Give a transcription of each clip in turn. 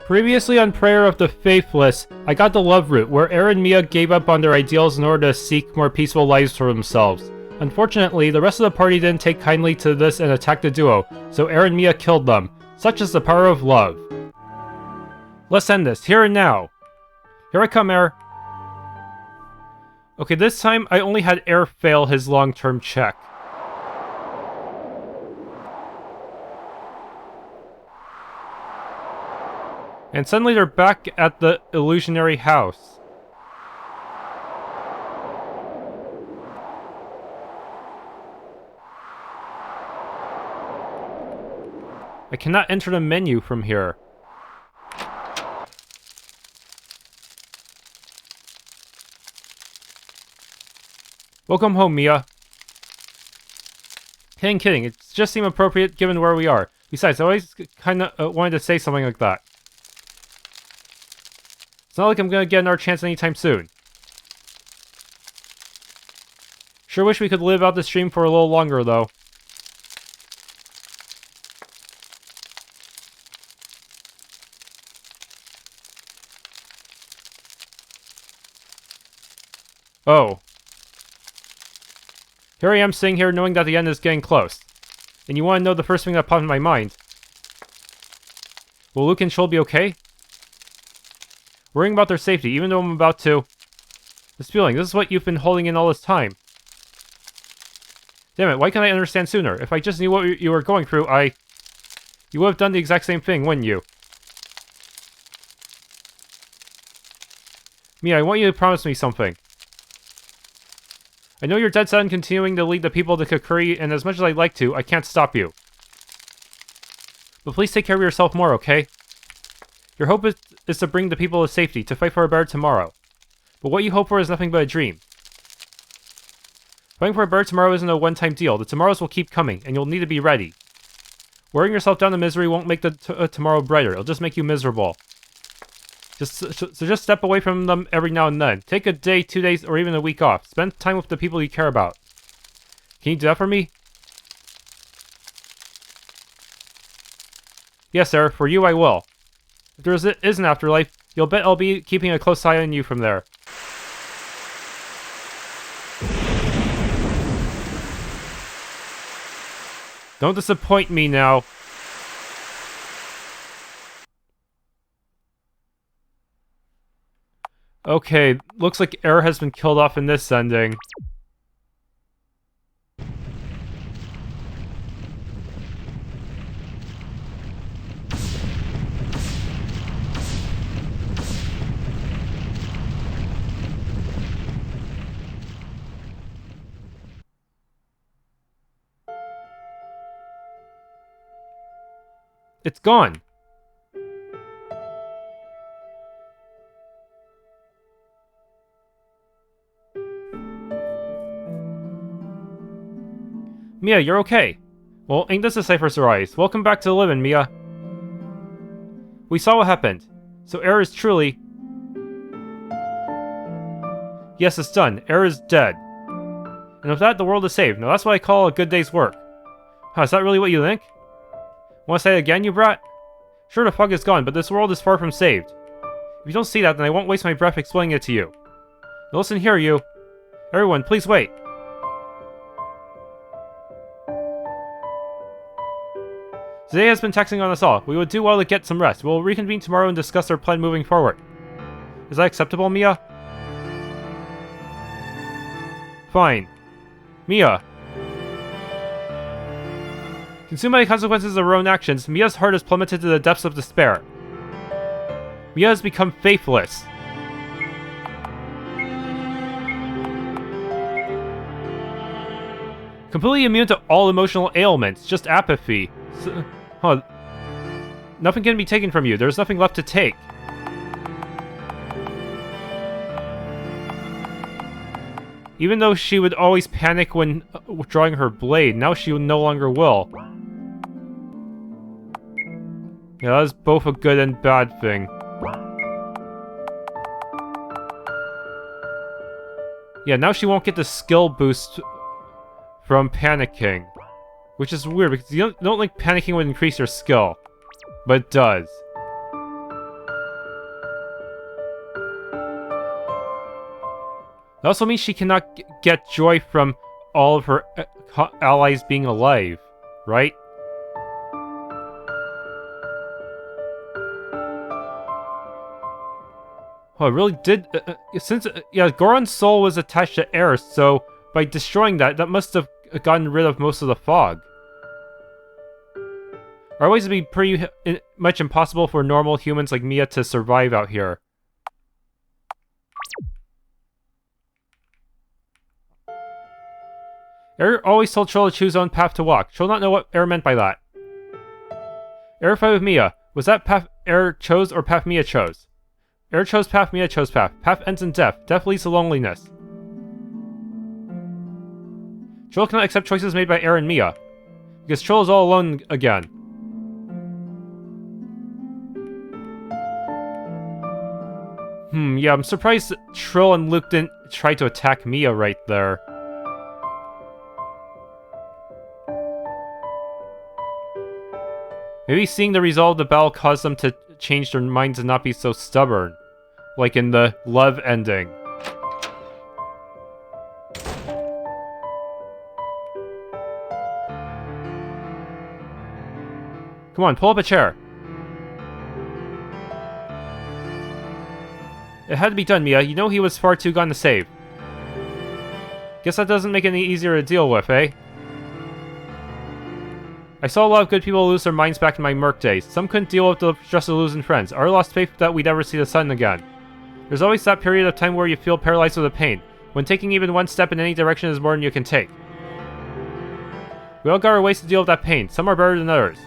Previously on Prayer of the Faithless, I got the love route, where Aeyr and Mia gave up on their ideals in order to seek more peaceful lives for themselves. Unfortunately, the rest of the party didn't take kindly to this and attacked the duo, so Aeyr and Mia killed them. Such is the power of love. Let's end this, here and now. Here I come, Aeyr. Okay, this time I only had Aeyr fail his long-term check. And suddenly they're back at the illusionary house. I cannot enter the menu from here. Welcome home, Mia. Kidding. It just seemed appropriate given where we are. Besides, I always kinda wanted to say something like that. It's not like I'm gonna get another chance anytime soon. Sure wish we could live out the stream for a little longer, though. Oh. Here I am sitting here knowing that the end is getting close. And you want to know the first thing that popped in my mind. Will Luke and Shoal be okay? Worrying about their safety, even though I'm about to... This feeling, this is what you've been holding in all this time. Damn it, why can't I understand sooner? If I just knew what you were going through, You would have done the exact same thing, wouldn't you? Mia, I want you to promise me something. I know you're dead set on continuing to lead the people to Kakuri, and as much as I'd like to, I can't stop you. But please take care of yourself more, okay? Your hope is to bring the people to safety, to fight for a better tomorrow. But what you hope for is nothing but a dream. Fighting for a better tomorrow isn't a one-time deal. The tomorrows will keep coming, and you'll need to be ready. Wearing yourself down to misery won't make the tomorrow brighter. It'll just make you miserable. So just step away from them every now and then. Take a day, 2 days, or even a week off. Spend time with the people you care about. Can you do that for me? Yes, sir. For you, I will. If there is an afterlife, you'll bet I'll be keeping a close eye on you from there. Don't disappoint me now. Okay, looks like Aeyr has been killed off in this ending. It's gone. Mia, you're okay. Well, ain't this a sight for sore eyes? Welcome back to the living, Mia. We saw what happened. So Aeyr is truly... Yes, it's done. Aeyr is dead. And with that, the world is saved. Now that's what I call a good day's work. Huh, is that really what you think? Want to say it again, you brat? Sure, the fog is gone, but this world is far from saved. If you don't see that, then I won't waste my breath explaining it to you. Now listen here, you. Everyone, please wait. Today has been taxing on us all. We would do well to get some rest. We'll reconvene tomorrow and discuss our plan moving forward. Is that acceptable, Mia? Fine. Mia. Consumed by the consequences of her own actions, Mia's heart has plummeted to the depths of despair. Mia has become faithless. Completely immune to all emotional ailments, just apathy. Nothing can be taken from you. There's nothing left to take. Even though she would always panic when drawing her blade, now she no longer will. Yeah, that is both a good and bad thing. Yeah, now she won't get the skill boost from panicking. Which is weird, because you don't think panicking would increase your skill. But it does. That also means she cannot get joy from all of her allies being alive, right? Oh, it really did... yeah, Goron's soul was attached to Aeyr, so by destroying that, that must have gotten rid of most of the fog. Otherwise, it'd be pretty much impossible for normal humans like Mia to survive out here. Aeyr always told Troll to choose his own path to walk. Troll not know what Aeyr meant by that. Aeyr fight with Mia. Was that path Aeyr chose or path Mia chose? Aeyr chose path, Mia chose path. Path ends in death. Death leads to loneliness. Troll cannot accept choices made by Aeyr and Mia, because Troll is all alone again. Yeah, I'm surprised that Troll and Luke didn't try to attack Mia right there. Maybe seeing the result of the battle caused them to change their minds and not be so stubborn. Like in the love ending. Come on, pull up a chair. It had to be done, Mia. You know he was far too gone to save. Guess that doesn't make it any easier to deal with, eh? I saw a lot of good people lose their minds back in my merc days. Some couldn't deal with the stress of losing friends. Others lost faith that we'd ever see the sun again. There's always that period of time where you feel paralyzed with the pain, when taking even one step in any direction is more than you can take. We all got our ways to deal with that pain. Some are better than others.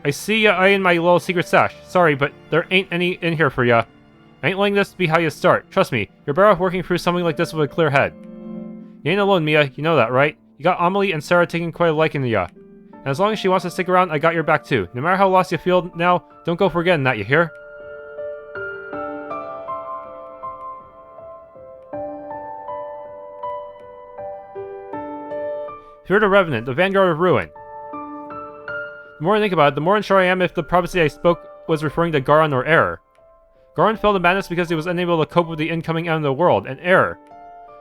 I see ya eyeing my little secret stash. Sorry, but there ain't any in here for ya. I ain't letting this be how you start. Trust me, you're better off working through something like this with a clear head. You ain't alone, Mia. You know that, right? You got Amelie and Sarah taking quite a liking to ya. And as long as she wants to stick around, I got your back too. No matter how lost you feel now, don't go forgetting that, you hear? Fear the Revenant, the Vanguard of Ruin. The more I think about it, the more unsure I am if the prophecy I spoke was referring to Goron or Aeyr. Goron fell to madness because he was unable to cope with the incoming end of the world, and Aeyr.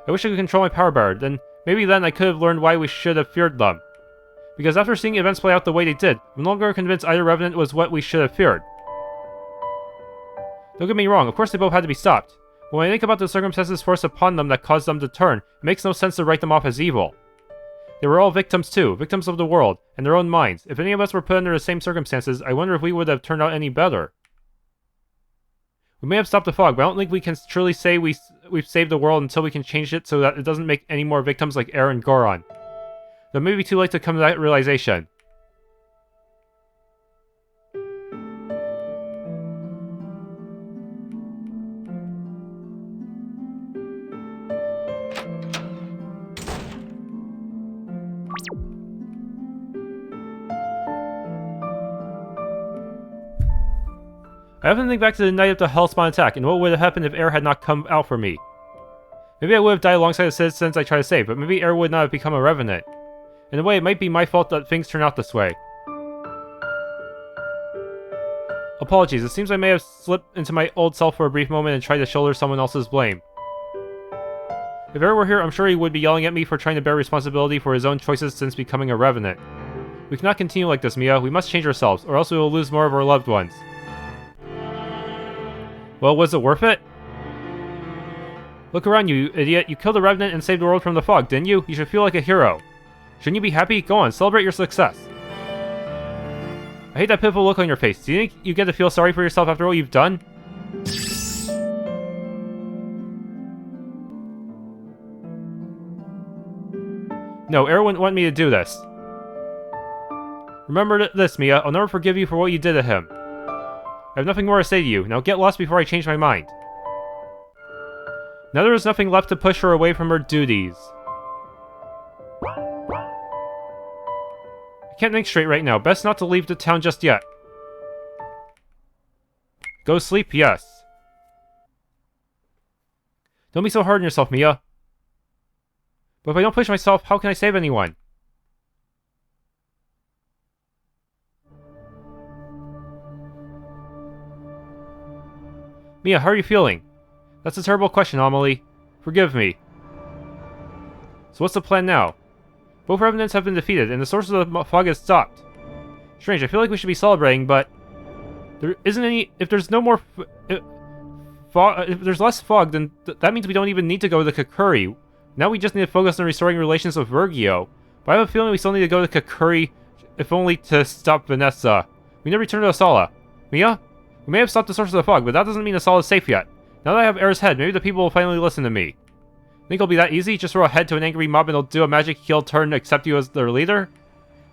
I wish I could control my power better, then maybe then I could have learned why we should have feared them. Because after seeing events play out the way they did, I'm no longer convinced either Revenant was what we should have feared. Don't get me wrong, of course they both had to be stopped. But when I think about the circumstances forced upon them that caused them to turn, it makes no sense to write them off as evil. They were all victims too, victims of the world, and their own minds. If any of us were put under the same circumstances, I wonder if we would have turned out any better. We may have stopped the fog, but I don't think we can truly say we've saved the world until we can change it so that it doesn't make any more victims like Aeyr and Goron. Though it may be too late to come to that realization. I often think back to the night of the Hellspawn attack, and what would have happened if Aeyr had not come out for me. Maybe I would have died alongside the citizens I tried to save, but maybe Aeyr would not have become a Revenant. In a way, it might be my fault that things turn out this way. Apologies, it seems I may have slipped into my old self for a brief moment and tried to shoulder someone else's blame. If Aeyr were here, I'm sure he would be yelling at me for trying to bear responsibility for his own choices since becoming a Revenant. We cannot continue like this, Mia. We must change ourselves, or else we will lose more of our loved ones. Well, was it worth it? Look around you idiot. You killed a Revenant and saved the world from the fog, didn't you? You should feel like a hero. Shouldn't you be happy? Go on, celebrate your success. I hate that pitiful look on your face. Do you think you get to feel sorry for yourself after what you've done? No, Aeyr wouldn't want me to do this. Remember this, Mia. I'll never forgive you for what you did to him. I have nothing more to say to you. Now get lost before I change my mind. Now there is nothing left to push her away from her duties. I can't think straight right now. Best not to leave the town just yet. Go sleep? Yes. Don't be so hard on yourself, Mia. But if I don't push myself, how can I save anyone? Mia, how are you feeling? That's a terrible question, Amelie. Forgive me. So what's the plan now? Both revenants have been defeated, and the source of the fog has stopped. Strange, I feel like we should be celebrating, but... there isn't any... If there's no more... if there's less fog, then that means we don't even need to go to Kakuri. Now we just need to focus on restoring relations with Vergio. But I have a feeling we still need to go to Kakuri, if only to stop Vanessa. We need to return to Asala. Mia? We may have stopped the source of the fog, but that doesn't mean Asala is safe yet. Now that I have Aeyr's head, maybe the people will finally listen to me. Think it'll be that easy? Just throw a head to an angry mob and they'll do a magic heal turn to accept you as their leader?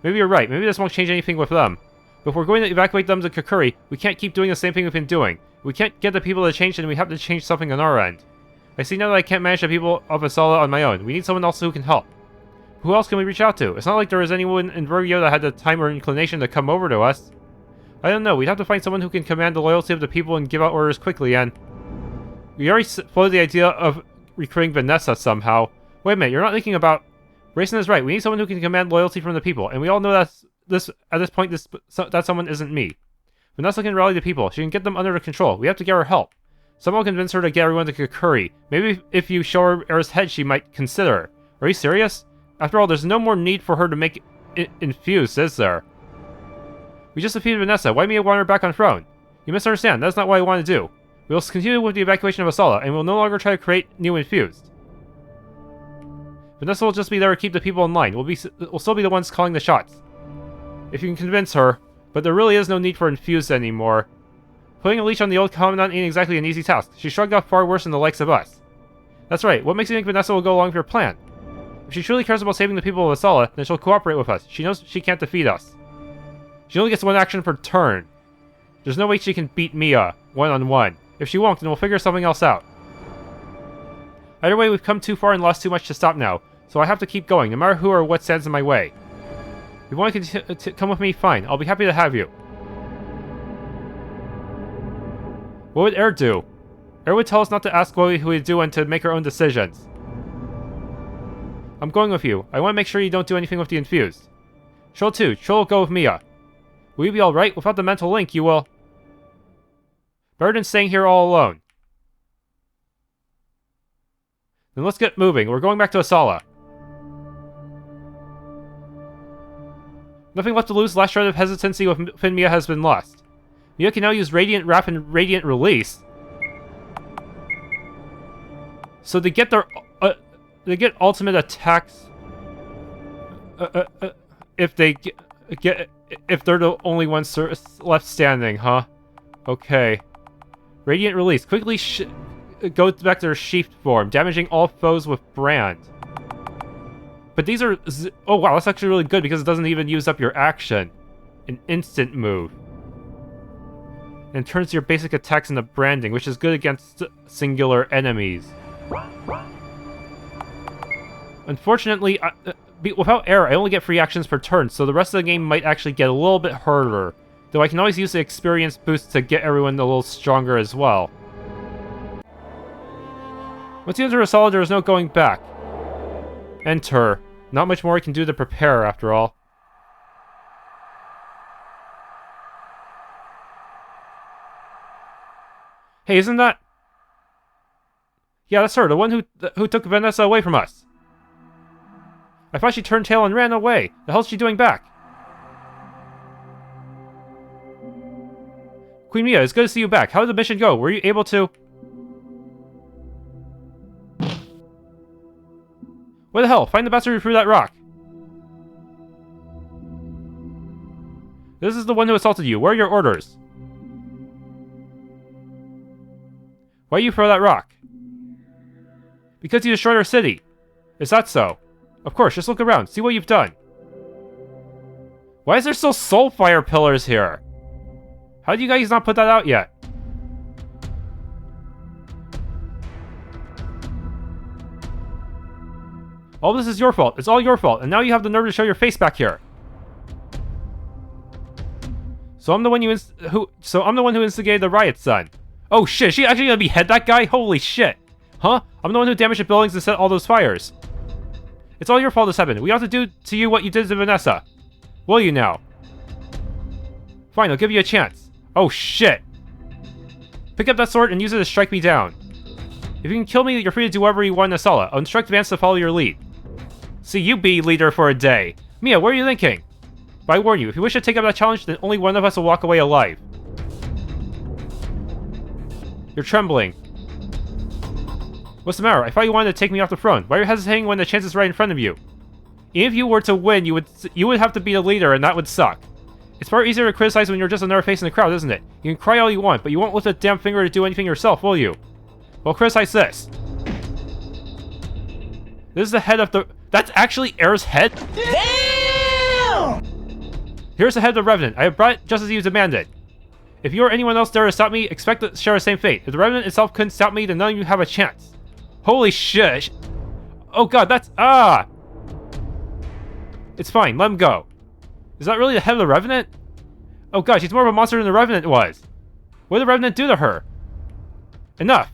Maybe you're right. Maybe this won't change anything with them. But if we're going to evacuate them to Kakuri, we can't keep doing the same thing we've been doing. We can't get the people to change, and we have to change something on our end. I see now that I can't manage the people of Asala on my own. We need someone else who can help. Who else can we reach out to? It's not like there was anyone in Vermillion that had the time or inclination to come over to us. I don't know. We'd have to find someone who can command the loyalty of the people and give out orders quickly, and... we already floated the idea of recruiting Vanessa somehow. Wait a minute, you're not thinking about... Grayson is right. We need someone who can command loyalty from the people, and we all know at this point that someone isn't me. Vanessa can rally the people. She can get them under control. We have to get her help. Someone convince her to get everyone to Kakuri. Maybe if you show her Aeyr's head, she might consider. Are you serious? After all, there's no more need for her to make it infused, is there? We just defeated Vanessa. Why me want her back on throne? You misunderstand. That's not what I want to do. We will continue with the evacuation of Asala, and we'll no longer try to create new infused. Vanessa will just be there to keep the people in line. We'll still be the ones calling the shots. If you can convince her, but there really is no need for infused anymore. Putting a leash on the old commandant ain't exactly an easy task. She shrugged off far worse than the likes of us. That's right. What makes you think Vanessa will go along with your plan? If she truly cares about saving the people of Asala, then she'll cooperate with us. She knows she can't defeat us. She only gets one action per turn. There's no way she can beat Mia, one-on-one. If she won't, then we'll figure something else out. Either way, we've come too far and lost too much to stop now, so I have to keep going, no matter who or what stands in my way. If you want to come with me, fine. I'll be happy to have you. What would Aeyr do? Aeyr would tell us not to ask what we would do and to make our own decisions. I'm going with you. I want to make sure you don't do anything with the infused. Troll 2, Troll will go with Mia. Will you be alright? Without the mental link, you will... better than staying here all alone. Then let's get moving. We're going back to Asala. Nothing left to lose. Last shred of hesitancy within Mia has been lost. Mia can now use Radiant Wrap and Radiant Release. So they get their... they get ultimate attacks... if they get... if they're the only ones left standing, huh? Okay. Radiant Release. Quickly go back to their sheathed form, damaging all foes with Brand. But these are... oh wow, that's actually really good because it doesn't even use up your action. An instant move. And turns your basic attacks into branding, which is good against singular enemies. Unfortunately, without Aeyr, I only get free actions per turn, so the rest of the game might actually get a little bit harder. Though I can always use the experience boost to get everyone a little stronger as well. Once you enter Asala, there is no going back. Enter. Not much more I can do to prepare, after all. Hey, isn't that... yeah, that's her, the one who took Vanessa away from us. I thought she turned tail and ran away. The hell's she doing back? Queen Mia, it's good to see you back. How did the mission go? Were you able to... what the hell? Find the bastard who threw that rock. This is the one who assaulted you. Where are your orders? Why do you throw that rock? Because you destroyed our city. Is that so? Of course, just look around. See what you've done. Why is there still soulfire pillars here? How did you guys not put that out yet? All this is your fault. It's all your fault. And now you have the nerve to show your face back here. So I'm the one who instigated the riot, son. Oh shit, is she actually gonna behead that guy? Holy shit. Huh? I'm the one who damaged the buildings and set all those fires. It's all your fault this happened. We ought to do to you what you did to Vanessa. Will you now? Fine, I'll give you a chance. Oh shit. Pick up that sword and use it to strike me down. If you can kill me, you're free to do whatever you want in Asala. I'll instruct Vance to follow your lead. See, you be leader for a day. Mia, what are you thinking? But I warn you, if you wish to take up that challenge, then only one of us will walk away alive. You're trembling. What's the matter? I thought you wanted to take me off the throne. Why are you hesitating when the chance is right in front of you? Even if you were to win, you would have to be the leader, and that would suck. It's far easier to criticize when you're just another face in the crowd, isn't it? You can cry all you want, but you won't lift a damn finger to do anything yourself, will you? Well, criticize this. This is the head of the... That's actually Aeyr's head? Damn! Here's the head of the Revenant. I have brought it just as you demanded. If you or anyone else dare to stop me, expect to share the same fate. If the Revenant itself couldn't stop me, then none of you have a chance. Holy shit. Oh god, that's... Ah! It's fine, let him go. Is that really the head of the Revenant? Oh god, she's more of a monster than the Revenant was. What did the Revenant do to her? Enough.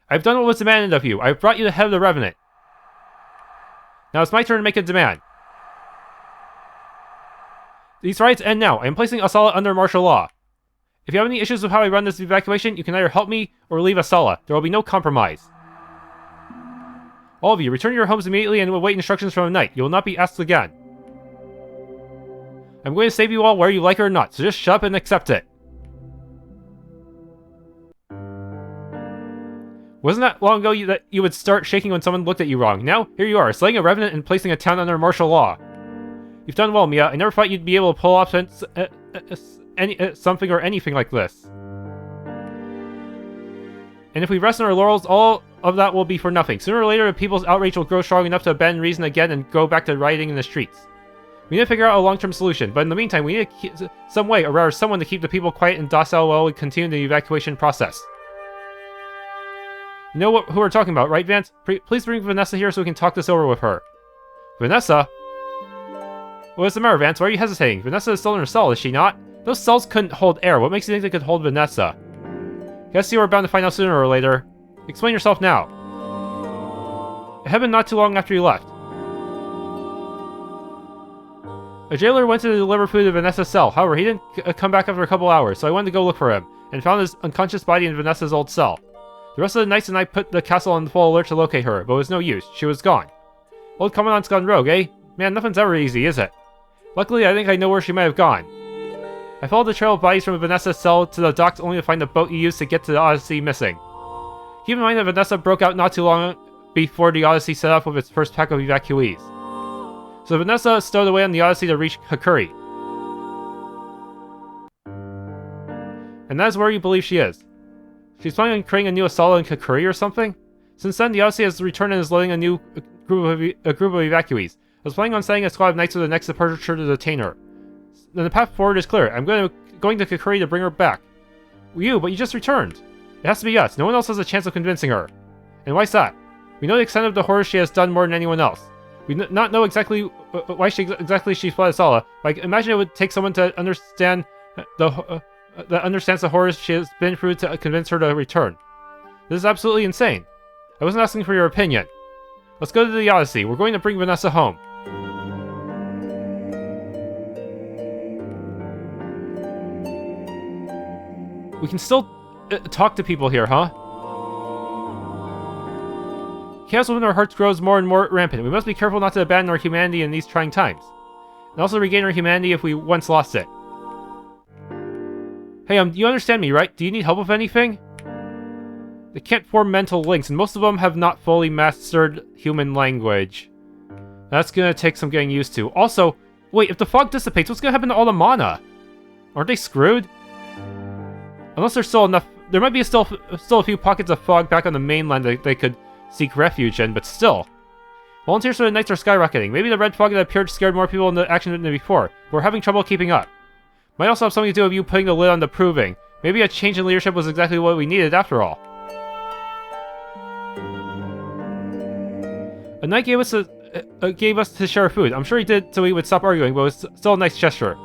I've done what was demanded of you. I've brought you the head of the Revenant. Now it's my turn to make a demand. These riots end now. I am placing Asala under martial law. If you have any issues with how I run this evacuation, you can either help me or leave Asala. There will be no compromise. All of you, return to your homes immediately and await instructions from the knight. You will not be asked again. I'm going to save you all whether you like it or not, so just shut up and accept it. Wasn't that long ago that you would start shaking when someone looked at you wrong? Now, here you are, slaying a Revenant and placing a town under martial law. You've done well, Mia. I never thought you'd be able to pull off something or anything like this. And if we rest on our laurels, all of that will be for nothing. Sooner or later, the people's outrage will grow strong enough to abandon reason again and go back to rioting in the streets. We need to figure out a long-term solution, but in the meantime, we need some way, or rather someone to keep the people quiet and docile while we continue the evacuation process. You know who we're talking about, right, Vance? Please bring Vanessa here so we can talk this over with her. Vanessa? What's the matter, Vance? Why are you hesitating? Vanessa is still in her cell, is she not? Those cells couldn't hold Aeyr. What makes you think they could hold Vanessa? Guess you were bound to find out sooner or later. Explain yourself now. It happened not too long after you left. A jailer went to deliver food to Vanessa's cell. However, he didn't come back after a couple hours, so I went to go look for him, and found his unconscious body in Vanessa's old cell. The rest of the knights and I put the castle on full alert to locate her, but it was no use. She was gone. Old Commandant's gone rogue, eh? Man, nothing's ever easy, is it? Luckily, I think I know where she might have gone. I followed the trail of bodies from Vanessa's cell to the docks only to find the boat you used to get to the Odyssey missing. Keep in mind that Vanessa broke out not too long before the Odyssey set off with its first pack of evacuees. So Vanessa stowed away on the Odyssey to reach Kakuri. And that is where you believe she is. She's planning on creating a new Asala in Kakuri or something? Since then, the Odyssey has returned and is loading a new group of evacuees. I was planning on sending a squad of knights to the next departure to detain her. Then the path forward is clear. I'm going to Kakuri to bring her back. But you just returned. It has to be us. No one else has a chance of convincing her. And why's that? We know the extent of the horrors she has done more than anyone else. We not know exactly why she fled Asala. Like, imagine it would take someone to understand that understands the horrors she has been through to convince her to return. This is absolutely insane. I wasn't asking for your opinion. Let's go to the Odyssey. We're going to bring Vanessa home. We can still talk to people here, huh? Chaos within our hearts grows more and more rampant. We must be careful not to abandon our humanity in these trying times. And also regain our humanity if we once lost it. Hey, you understand me, right? Do you need help with anything? They can't form mental links, and most of them have not fully mastered human language. That's gonna take some getting used to. Also, wait, if the fog dissipates, what's gonna happen to all the mana? Aren't they screwed? Unless there's still enough... There might be still a few pockets of fog back on the mainland that they could seek refuge in, but still. Volunteers for the Knights are skyrocketing. Maybe the red fog that appeared scared more people into action than before, but we're having trouble keeping up. Might also have something to do with you putting the lid on the proving. Maybe a change in leadership was exactly what we needed after all. A knight gave us his share of food. I'm sure he did so he would stop arguing, but it was still a nice gesture.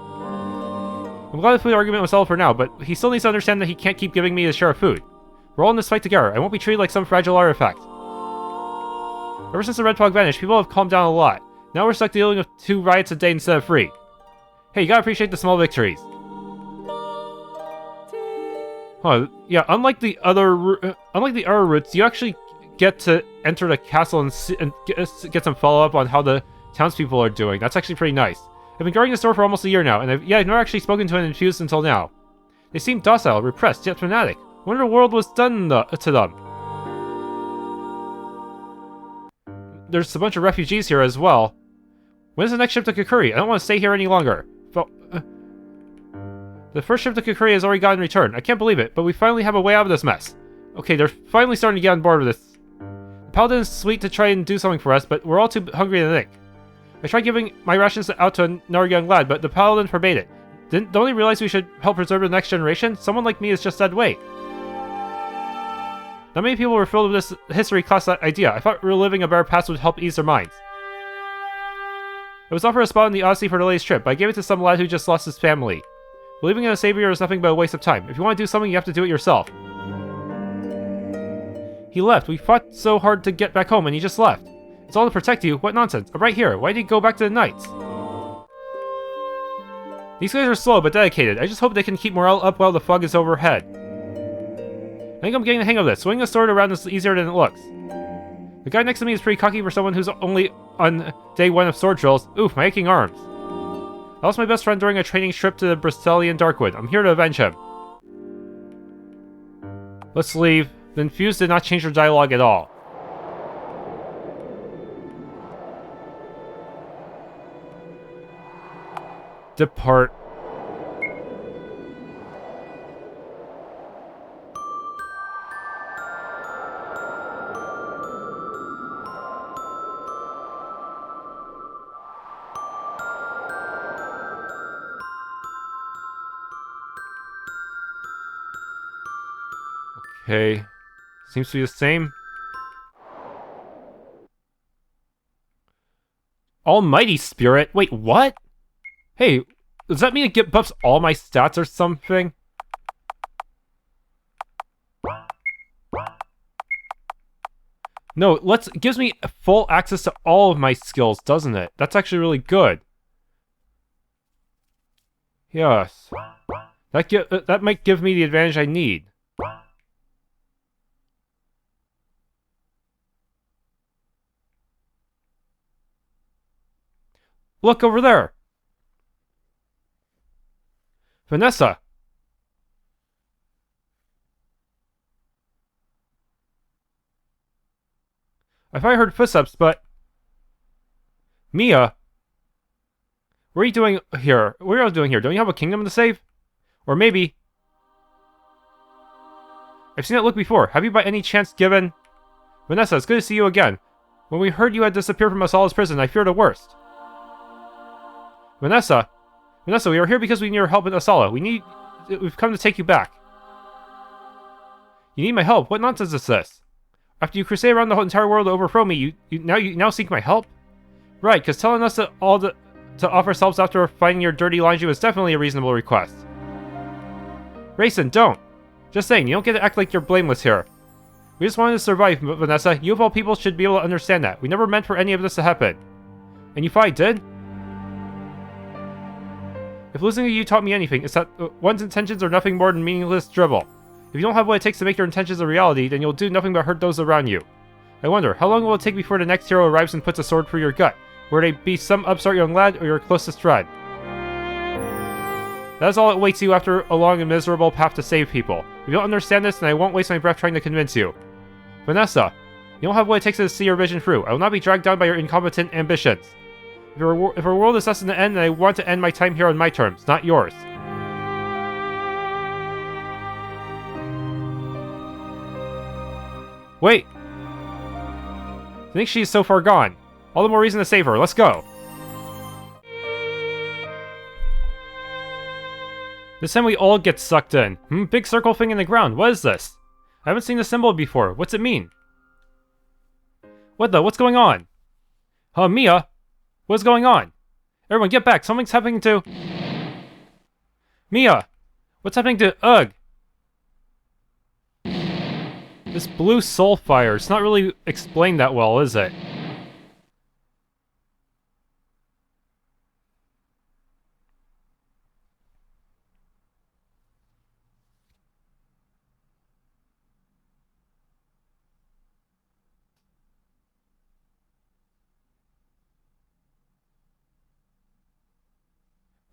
I'm glad the food argument was settled for now, but he still needs to understand that he can't keep giving me his share of food. We're all in this fight together. I won't be treated like some fragile artifact. Ever since the red fog vanished, people have calmed down a lot. Now we're stuck dealing with 2 riots a day instead of 3. Hey, you gotta appreciate the small victories. Huh, yeah, unlike the other routes, you actually get to enter the castle and get some follow-up on how the townspeople are doing. That's actually pretty nice. I've been guarding the store for almost a year now, and I've never actually spoken to an infused until now. They seem docile, repressed, yet fanatic. I wonder what the world was done to them. There's a bunch of refugees here as well. When's the next ship to Kakuri? I don't want to stay here any longer. The first ship to Kakuri has already gotten returned. I can't believe it, but we finally have a way out of this mess. Okay, they're finally starting to get on board with this. The paladin is sweet to try and do something for us, but we're all too hungry to think. I tried giving my rations out to another young lad, but the paladin forbade it. Don't he realize we should help preserve the next generation? Someone like me is just dead weight. Not many people were filled with this history class idea. I thought reliving a better past would help ease their minds. I was offered a spot on the Odyssey for the latest trip, but I gave it to some lad who just lost his family. Believing in a savior is nothing but a waste of time. If you want to do something, you have to do it yourself. He left. We fought so hard to get back home, and he just left. It's all to protect you. What nonsense. I'm right here. Why did he go back to the Knights? These guys are slow, but dedicated. I just hope they can keep morale up while the fog is overhead. I think I'm getting the hang of this. Swinging a sword around is easier than it looks. The guy next to me is pretty cocky for someone who's only on day 1 of sword drills. Oof, my aching arms. I lost my best friend during a training trip to the Bristolian Darkwood. I'm here to avenge him. Let's leave. The Infused did not change their dialogue at all. Depart. Okay. Seems to be the same. Almighty Spirit? Wait, what? Hey, does that mean it get buffs all my stats or something? No, it gives me full access to all of my skills, doesn't it? That's actually really good. Yes. That might give me the advantage I need. Look over there! Vanessa! I thought I heard footsteps, but... Mia? What are you doing here? What are you doing here? Don't you have a kingdom to save? Or maybe... I've seen that look before. Have you by any chance given... Vanessa, it's good to see you again. When we heard you had disappeared from Asala's prison, I feared the worst. Vanessa, we are here because we need your help in Asala. We've come to take you back. You need my help? What nonsense is this? After you crusade around the entire world to overthrow me, you now seek my help? Right, because telling us to offer ourselves after finding your dirty laundry was definitely a reasonable request. Rayson, don't! Just saying, you don't get to act like you're blameless here. We just wanted to survive, Vanessa. You of all people should be able to understand that. We never meant for any of this to happen. And you thought I did? If losing to you taught me anything, it's that one's intentions are nothing more than meaningless dribble. If you don't have what it takes to make your intentions a reality, then you'll do nothing but hurt those around you. I wonder, how long will it take before the next hero arrives and puts a sword through your gut? Will they be some upstart young lad or your closest friend? That is all that waits you after a long and miserable path to save people. If you don't understand this, then I won't waste my breath trying to convince you. Vanessa, you don't have what it takes to see your vision through. I will not be dragged down by your incompetent ambitions. If our world is destined to end, then I want to end my time here on my terms, not yours. Wait! I think she is so far gone. All the more reason to save her. Let's go! This time we all get sucked in. Big circle thing in the ground. What is this? I haven't seen this symbol before. What's it mean? What's going on? Mia? What's going on? Everyone get back. Something's happening to... Mia! What's happening to... Ugh! This blue soul fire. It's not really explained that well, is it?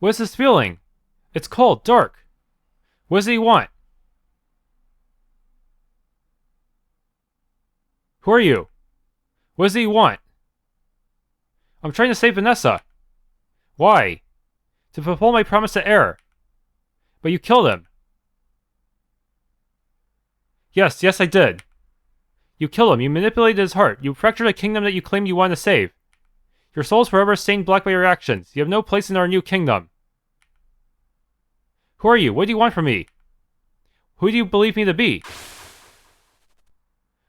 What is this feeling? It's cold, dark. What does he want? Who are you? What does he want? I'm trying to save Vanessa. Why? To fulfill my promise to Aeyr. But you killed him. Yes, I did. You killed him, you manipulated his heart, you fractured a kingdom that you claimed you wanted to save. Your soul is forever stained black by your actions. You have no place in our new kingdom. Who are you? What do you want from me? Who do you believe me to be?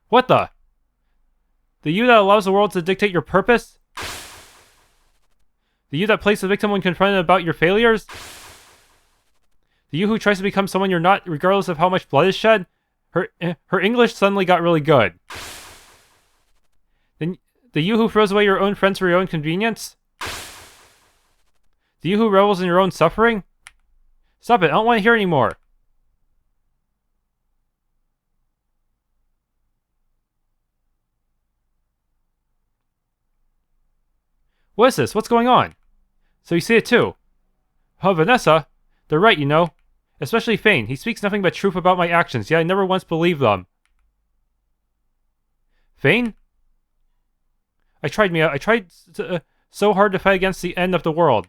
What the? The you that allows the world to dictate your purpose? The you that plays the victim when confronted about your failures? The you who tries to become someone you're not regardless of how much blood is shed? Her English suddenly got really good. Then the you who throws away your own friends for your own convenience? The you who revels in your own suffering? Stop it, I don't want to hear anymore. What is this? What's going on? So you see it too. Oh, Vanessa. They're right, you know. Especially Fane. He speaks nothing but truth about my actions, yet I never once believed them. Fane? I tried, Mia. I tried so hard to fight against the end of the world.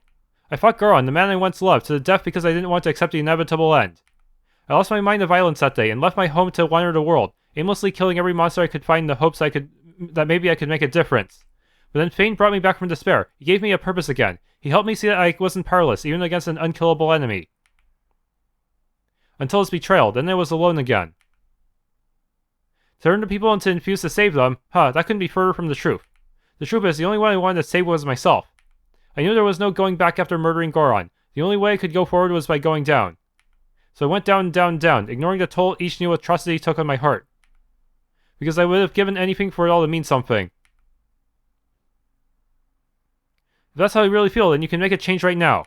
I fought Goron, the man I once loved, to the death because I didn't want to accept the inevitable end. I lost my mind to violence that day and left my home to wander the world, aimlessly killing every monster I could find in the hopes that maybe I could make a difference. But then Fane brought me back from despair. He gave me a purpose again. He helped me see that I wasn't powerless, even against an unkillable enemy. Until his betrayal, then I was alone again. To turn the people into infuse to save them, that couldn't be further from the truth. The truth is, the only one I wanted to save was myself. I knew there was no going back after murdering Goron. The only way I could go forward was by going down. So I went down and down and down, ignoring the toll each new atrocity took on my heart. Because I would have given anything for it all to mean something. If that's how you really feel, then you can make a change right now.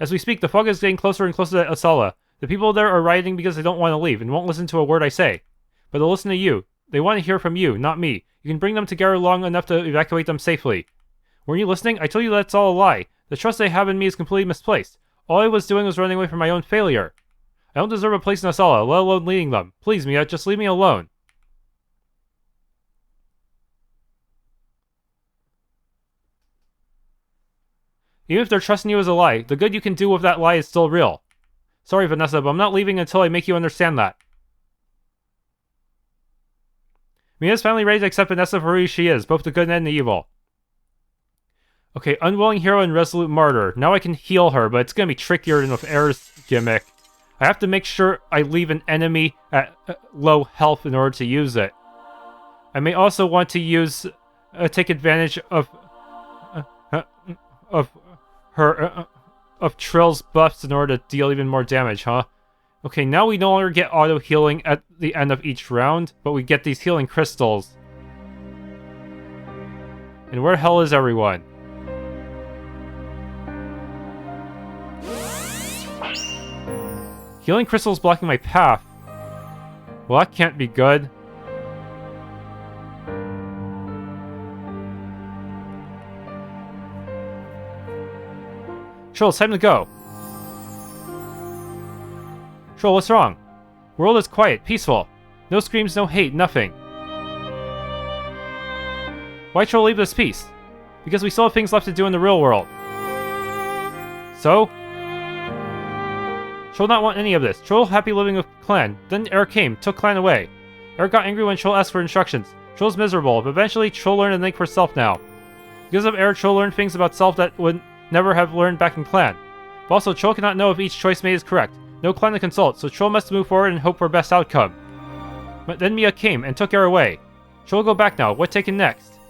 As we speak, the fog is getting closer and closer to Asala. The people there are rioting because they don't want to leave and won't listen to a word I say. But they'll listen to you. They want to hear from you, not me. You can bring them together long enough to evacuate them safely. Weren't you listening? I told you that's all a lie. The trust they have in me is completely misplaced. All I was doing was running away from my own failure. I don't deserve a place in Asala, let alone leading them. Please, Mia, just leave me alone. Even if they're trusting you as a lie, the good you can do with that lie is still real. Sorry, Vanessa, but I'm not leaving until I make you understand that. Mia's finally ready to accept Vanessa for who she is, both the good and the evil. Okay, unwilling hero and resolute martyr. Now I can heal her, but it's gonna be trickier than with Aeyr's gimmick. I have to make sure I leave an enemy at low health in order to use it. I may also want to take advantage of Trill's buffs in order to deal even more damage, huh? Okay, now we no longer get auto healing at the end of each round, but we get these healing crystals. And where the hell is everyone? Healing crystals blocking my path. Well, that can't be good. Trill, it's time to go. Trill, what's wrong? World is quiet, peaceful. No screams, no hate, nothing. Why Trill leave this peace? Because we still have things left to do in the real world. So? Trill not want any of this. Trill happy living with Clan. Then Aeyr came, took Clan away. Aeyr got angry when Trill asked for instructions. Trill's miserable, but eventually Trill learned to think for self now. Because of Aeyr, Trill learned things about self that would never have learned back in Clan. But also, Trill cannot know if each choice made is correct. No Clan to consult, so Trill must move forward and hope for best outcome. But then Mia came and took Aeyr away. Trill will go back now. What taken next?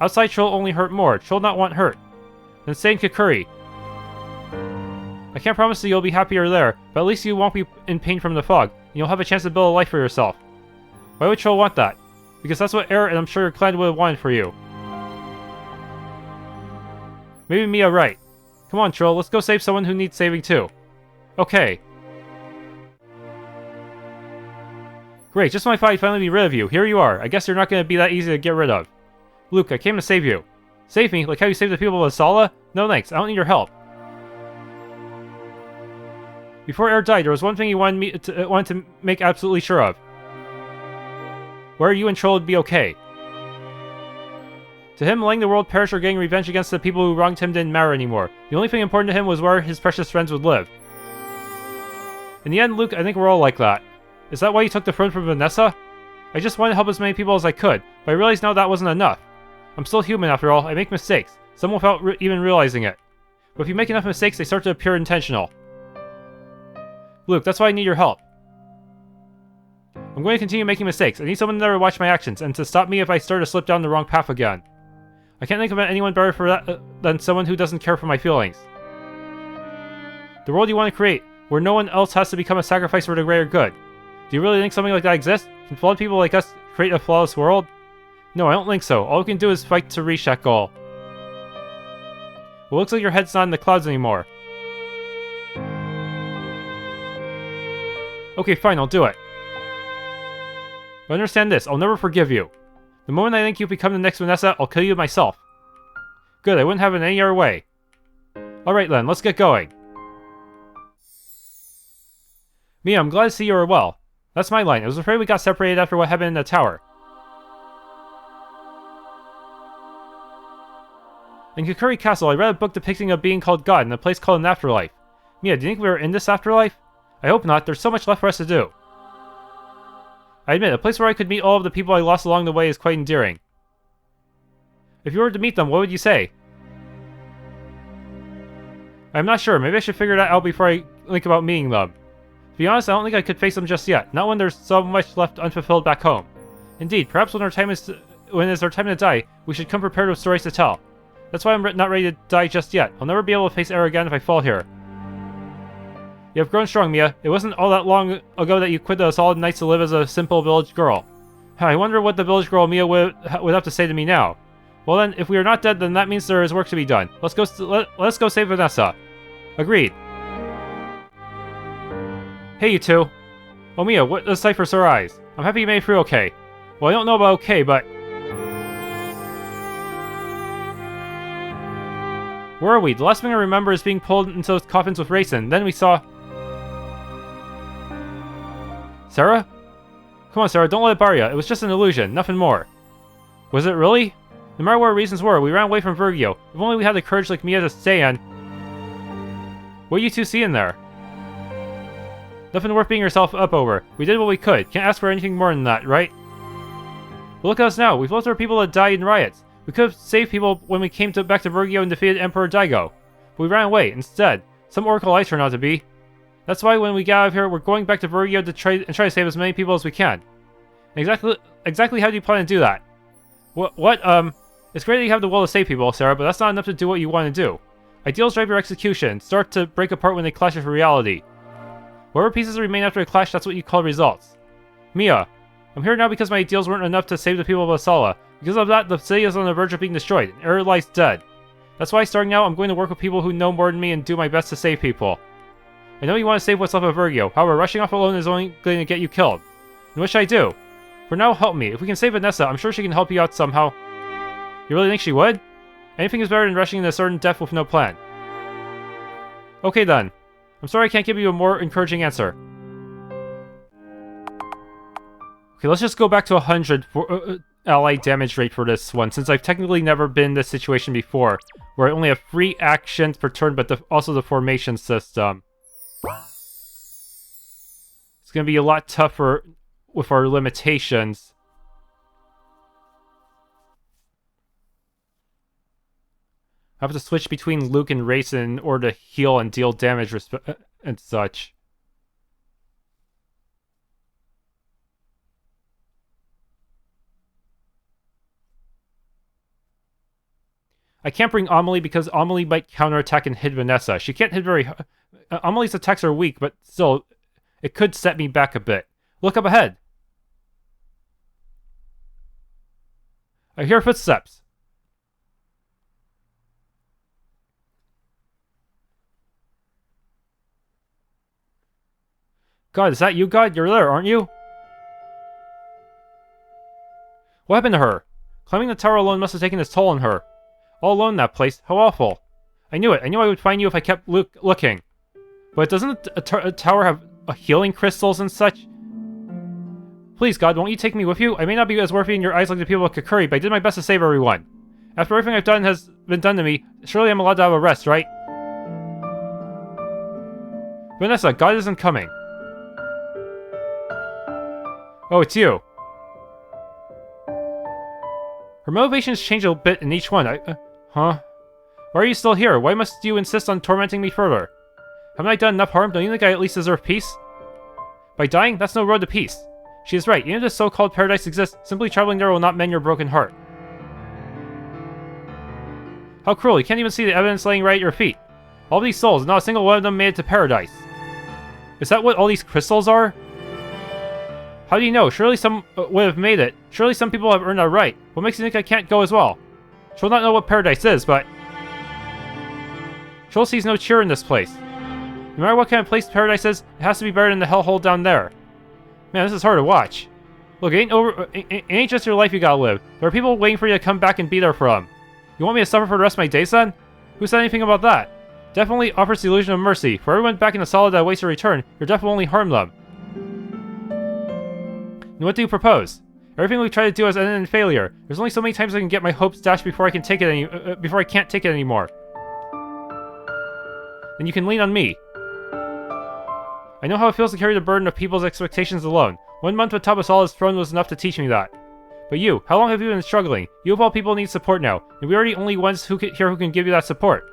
Outside Trill only hurt more. Trill not want hurt. Then stay in Kakuri. I can't promise that you'll be happier there, but at least you won't be in pain from the fog, and you'll have a chance to build a life for yourself. Why would Trill want that? Because that's what Aeyr and I'm sure your clan would have wanted for you. Maybe Mia right. Come on, Trill, let's go save someone who needs saving too. Okay. Great, just when I thought I'd finally be rid of you, here you are. I guess you're not going to be that easy to get rid of. Luke, I came to save you. Save me? Like how you saved the people of Asala? No thanks, I don't need your help. Before Aeyr died, there was one thing he wanted to make absolutely sure of. Where you and Troll would be okay. To him, letting the world perish or getting revenge against the people who wronged him didn't matter anymore. The only thing important to him was where his precious friends would live. In the end, Luke, I think we're all like that. Is that why you took the throne from Vanessa? I just wanted to help as many people as I could, but I realized now that wasn't enough. I'm still human after all, I make mistakes, some without even realizing it. But if you make enough mistakes, they start to appear intentional. Luke, that's why I need your help. I'm going to continue making mistakes. I need someone there to watch my actions, and to stop me if I start to slip down the wrong path again. I can't think of anyone better for that than someone who doesn't care for my feelings. The world you want to create, where no one else has to become a sacrifice for the greater good. Do you really think something like that exists? Can flawed people like us create a flawless world? No, I don't think so. All we can do is fight to reach that goal. Well, looks like your head's not in the clouds anymore. Okay, fine, I'll do it. But understand this, I'll never forgive you. The moment I think you've become the next Vanessa, I'll kill you myself. Good, I wouldn't have it any other way. Alright then, let's get going. Mia, I'm glad to see you are well. That's my line. I was afraid we got separated after what happened in the tower. In Kakuri Castle, I read a book depicting a being called God in a place called an afterlife. Mia, do you think we were in this afterlife? I hope not. There's so much left for us to do. I admit, a place where I could meet all of the people I lost along the way is quite endearing. If you were to meet them, what would you say? I'm not sure. Maybe I should figure that out before I think about meeting them. To be honest, I don't think I could face them just yet. Not when there's so much left unfulfilled back home. Indeed, perhaps when it's our time to die, we should come prepared with stories to tell. That's why I'm not ready to die just yet. I'll never be able to face Aeyr again if I fall here. You have grown strong, Mia. It wasn't all that long ago that you quit the solid nights to live as a simple village girl. I wonder what the village girl Mia would have to say to me now. Well then, if we are not dead, then that means there is work to be done. Let's go save Vanessa. Agreed. Hey, you two. Oh, Mia, what a sight for sore eyes. I'm happy you made it through okay. Well, I don't know about okay, but... Where are we? The last thing I remember is being pulled into those coffins with Raisin. Then we saw... Sarah? Come on, Sarah, don't let it bar you. It was just an illusion, nothing more. Was it really? No matter what our reasons were, we ran away from Vermillion. If only we had the courage like Mia to stay and... What are you two seeing there? Nothing worth beating yourself up over. We did what we could. Can't ask for anything more than that, right? But look at us now. We've lost our people that died in riots. We could have saved people when we came back to Vermillion and defeated Emperor Daigo. But we ran away. Instead, some Oracle I turned out to be. That's why when we get out of here, we're going back to Vermillion to try to save as many people as we can. Exactly how do you plan to do that? It's great that you have the will to save people, Sarah, but that's not enough to do what you want to do. Ideals drive your execution, start to break apart when they clash with reality. Whatever pieces remain after a clash, that's what you call results. Mia, I'm here now because my ideals weren't enough to save the people of Asala. Because of that, the city is on the verge of being destroyed, and Aeyr lies dead. That's why starting now, I'm going to work with people who know more than me and do my best to save people. I know you want to save what's left of Vermillion, however, rushing off alone is only going to get you killed. And what should I do? For now, help me. If we can save Vanessa, I'm sure she can help you out somehow. You really think she would? Anything is better than rushing into certain death with no plan. Okay then. I'm sorry I can't give you a more encouraging answer. Okay, let's just go back to 100 for ally damage rate for this one, since I've technically never been in this situation before, where I only have 3 actions per turn, but also the formation system. It's gonna be a lot tougher with our limitations. I have to switch between Luke and Raisin in order to heal and deal damage and such. I can't bring Amelie because Amelie might counterattack and hit Vanessa. She can't hit very hard. Amelie's attacks are weak, but still, it could set me back a bit. Look up ahead. I hear footsteps. God, is that you, God? You're there, aren't you? What happened to her? Climbing the tower alone must have taken its toll on her. All alone in that place. How awful. I knew it. I knew I would find you if I kept looking. But doesn't a tower have healing crystals and such? Please, God, won't you take me with you? I may not be as worthy in your eyes like the people of Kakuri, but I did my best to save everyone. After everything I've done has been done to me, surely I'm allowed to have a rest, right? Vanessa, God isn't coming. Oh, it's you. Her motivations change a bit in each one. Huh? Why are you still here? Why must you insist on tormenting me further? Haven't I done enough harm? Don't you think I at least deserve peace? By dying, that's no road to peace. She is right. Even if this so-called paradise exists, simply traveling there will not mend your broken heart. How cruel. You can't even see the evidence laying right at your feet. All these souls, not a single one of them made it to paradise. Is that what all these crystals are? How do you know? Surely some would have made it. Surely some people have earned that right. What makes you think I can't go as well? She'll not know what paradise is, but... She'll sees no cheer in this place. No matter what kind of place paradise is, it has to be better than the hellhole down there. Man, this is hard to watch. Look, it ain't just your life you gotta live. There are people waiting for you to come back and be there for them. You want me to suffer for the rest of my days then? Who said anything about that? Definitely offers the illusion of mercy. For everyone back in Asala that waits a return, you're definitely only harm them. And what do you propose? Everything we try to do has ended in failure. There's only so many times I can get my hopes dashed before I can take it before I can't take it anymore. Then you can lean on me. I know how it feels to carry the burden of people's expectations alone. 1 month atop Asala's throne was enough to teach me that. But you, how long have you been struggling? You of all people need support now, and we are the only ones here who can give you that support.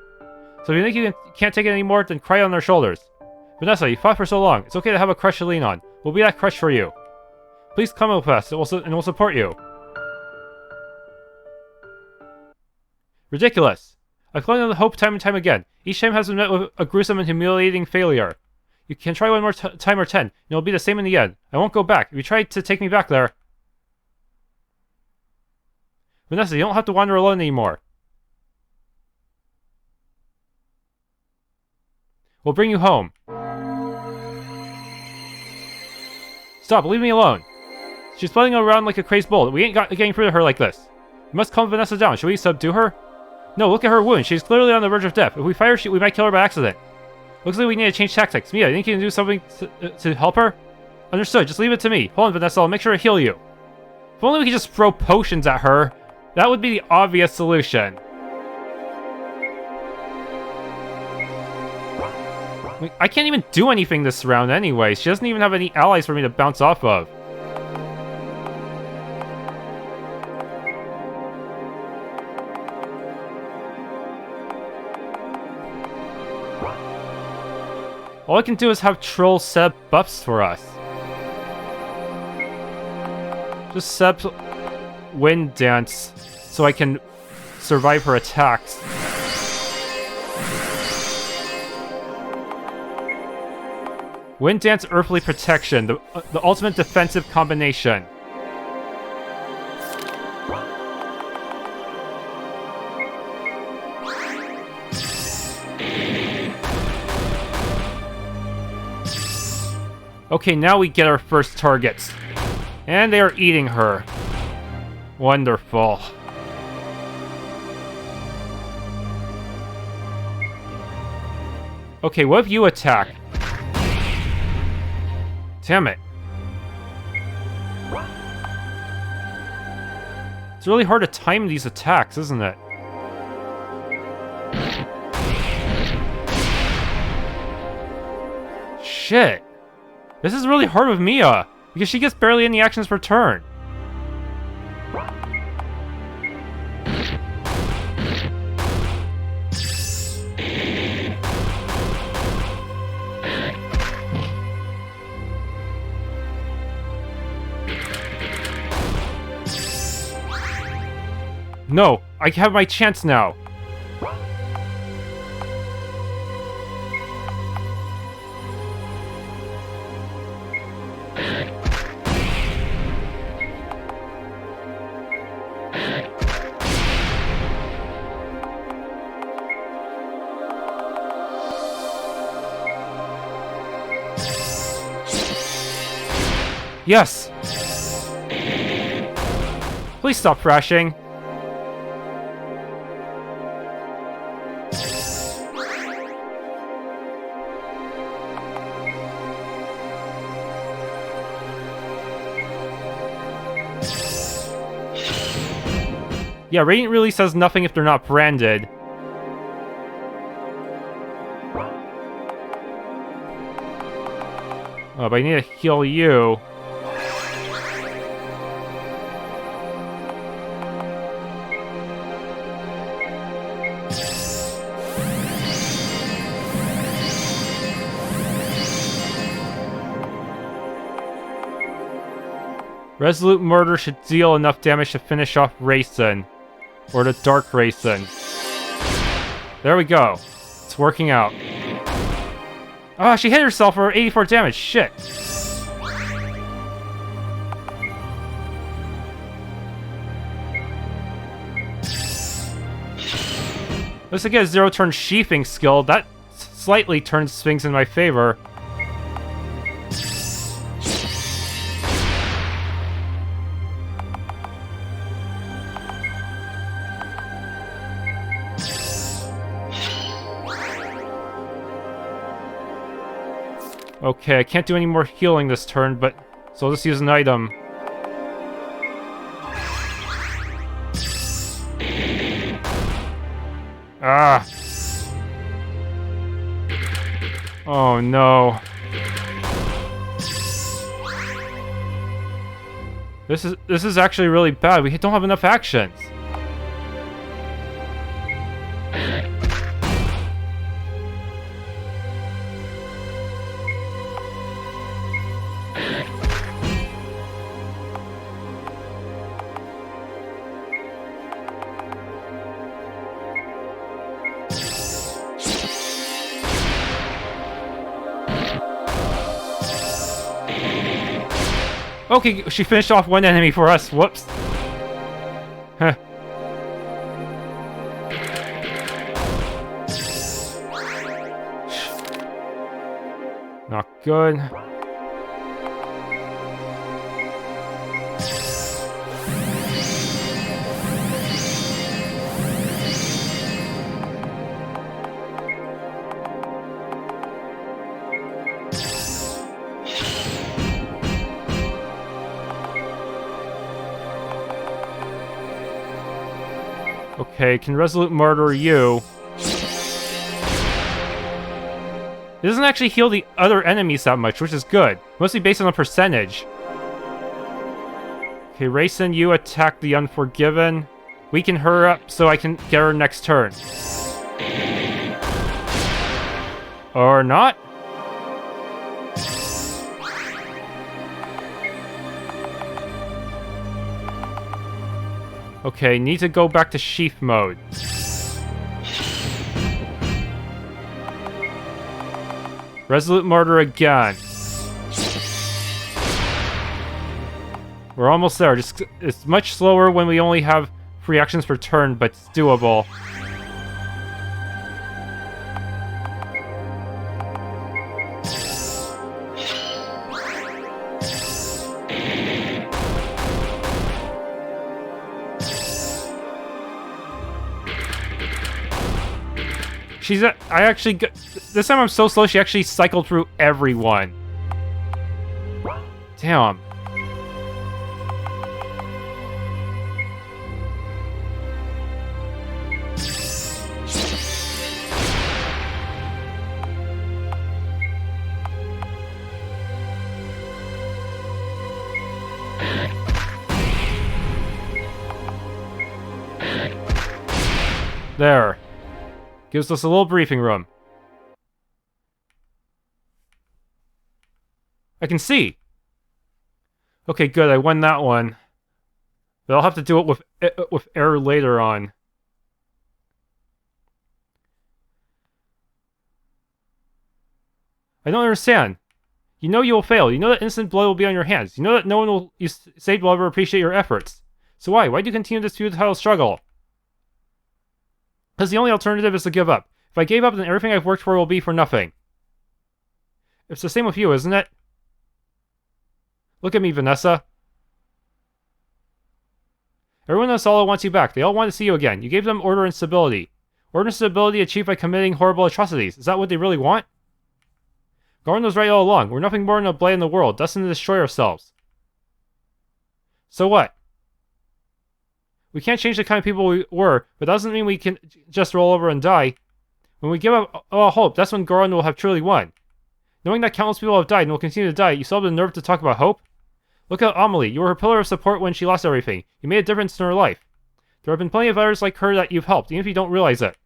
So if you think you can't take it anymore, then cry on their shoulders. Vanessa, you fought for so long. It's okay to have a crush to lean on. We'll be that crush for you. Please come with us, and we'll support you. Ridiculous. I've clung on the hope time and time again. Each time has been met with a gruesome and humiliating failure. You can try one more time or 10, and it'll be the same in the end. I won't go back. If you try to take me back there... Vanessa, you don't have to wander alone anymore. We'll bring you home. Stop, leave me alone. She's floating around like a crazed bull. We ain't getting through to her like this. We must calm Vanessa down. Should we subdue her? No, look at her wound. She's clearly on the verge of death. If we fire, we might kill her by accident. Looks like we need to change tactics. Mia, you think you can do something to help her? Understood. Just leave it to me. Hold on, Vanessa. I'll make sure to heal you. If only we could just throw potions at her. That would be the obvious solution. I can't even do anything this round anyway. She doesn't even have any allies for me to bounce off of. All I can do is have trolls set up buffs for us. Just set up Wind Dance so I can survive her attacks. Wind Dance, Earthly Protection, the ultimate defensive combination. Okay, now we get our first targets. And they are eating her. Wonderful. Okay, what if you attack? Damn it. It's really hard to time these attacks, isn't it? Shit. This is really hard with Mia, because she gets barely any actions per turn. No, I have my chance now. Yes! Please stop thrashing. Yeah, Radiant really says nothing if they're not branded. Oh, but I need to heal you. Resolute Murder should deal enough damage to finish off Raisin. Or the Dark Raisin. There we go. It's working out. Oh, she hit herself for 84 damage. Shit. Let's get a zero-turn sheathing skill. That slightly turns things in my favor. Okay, I can't do any more healing this turn, but so I'll just use an item. Ah! Oh no. This is actually really bad. We don't have enough actions. Okay, she finished off one enemy for us. Whoops. Huh. Not good. Okay, can Resolute Murder you? It doesn't actually heal the other enemies that much, which is good. Mostly based on a percentage. Okay, Raisin, you attack the Unforgiven. Weaken her up so I can get her next turn. Or not? Okay, need to go back to sheath mode. Resolute Murder again. We're almost there. Just it's much slower when we only have 3 actions per turn, but it's doable. This time I'm so slow, she actually cycled through everyone. Damn. There. Gives us a little briefing room. I can see. Okay, good. I won that one. But I'll have to do it with Aeyr later on. I don't understand. You know you will fail. You know that instant blood will be on your hands. You know that no one you saved will ever appreciate your efforts. So why? Why do you continue this futile struggle? Because the only alternative is to give up. If I gave up, then everything I've worked for will be for nothing. It's the same with you, isn't it? Look at me, Vanessa. Everyone in Asala wants you back. They all want to see you again. You gave them order and stability. Order and stability achieved by committing horrible atrocities. Is that what they really want? Garland was right all along. We're nothing more than a blade in the world, destined to destroy ourselves. So what? We can't change the kind of people we were, but that doesn't mean we can just roll over and die. When we give up all hope, that's when Goron will have truly won. Knowing that countless people have died and will continue to die, you still have the nerve to talk about hope? Look at Amelie. You were her pillar of support when she lost everything. You made a difference in her life. There have been plenty of others like her that you've helped, even if you don't realize it.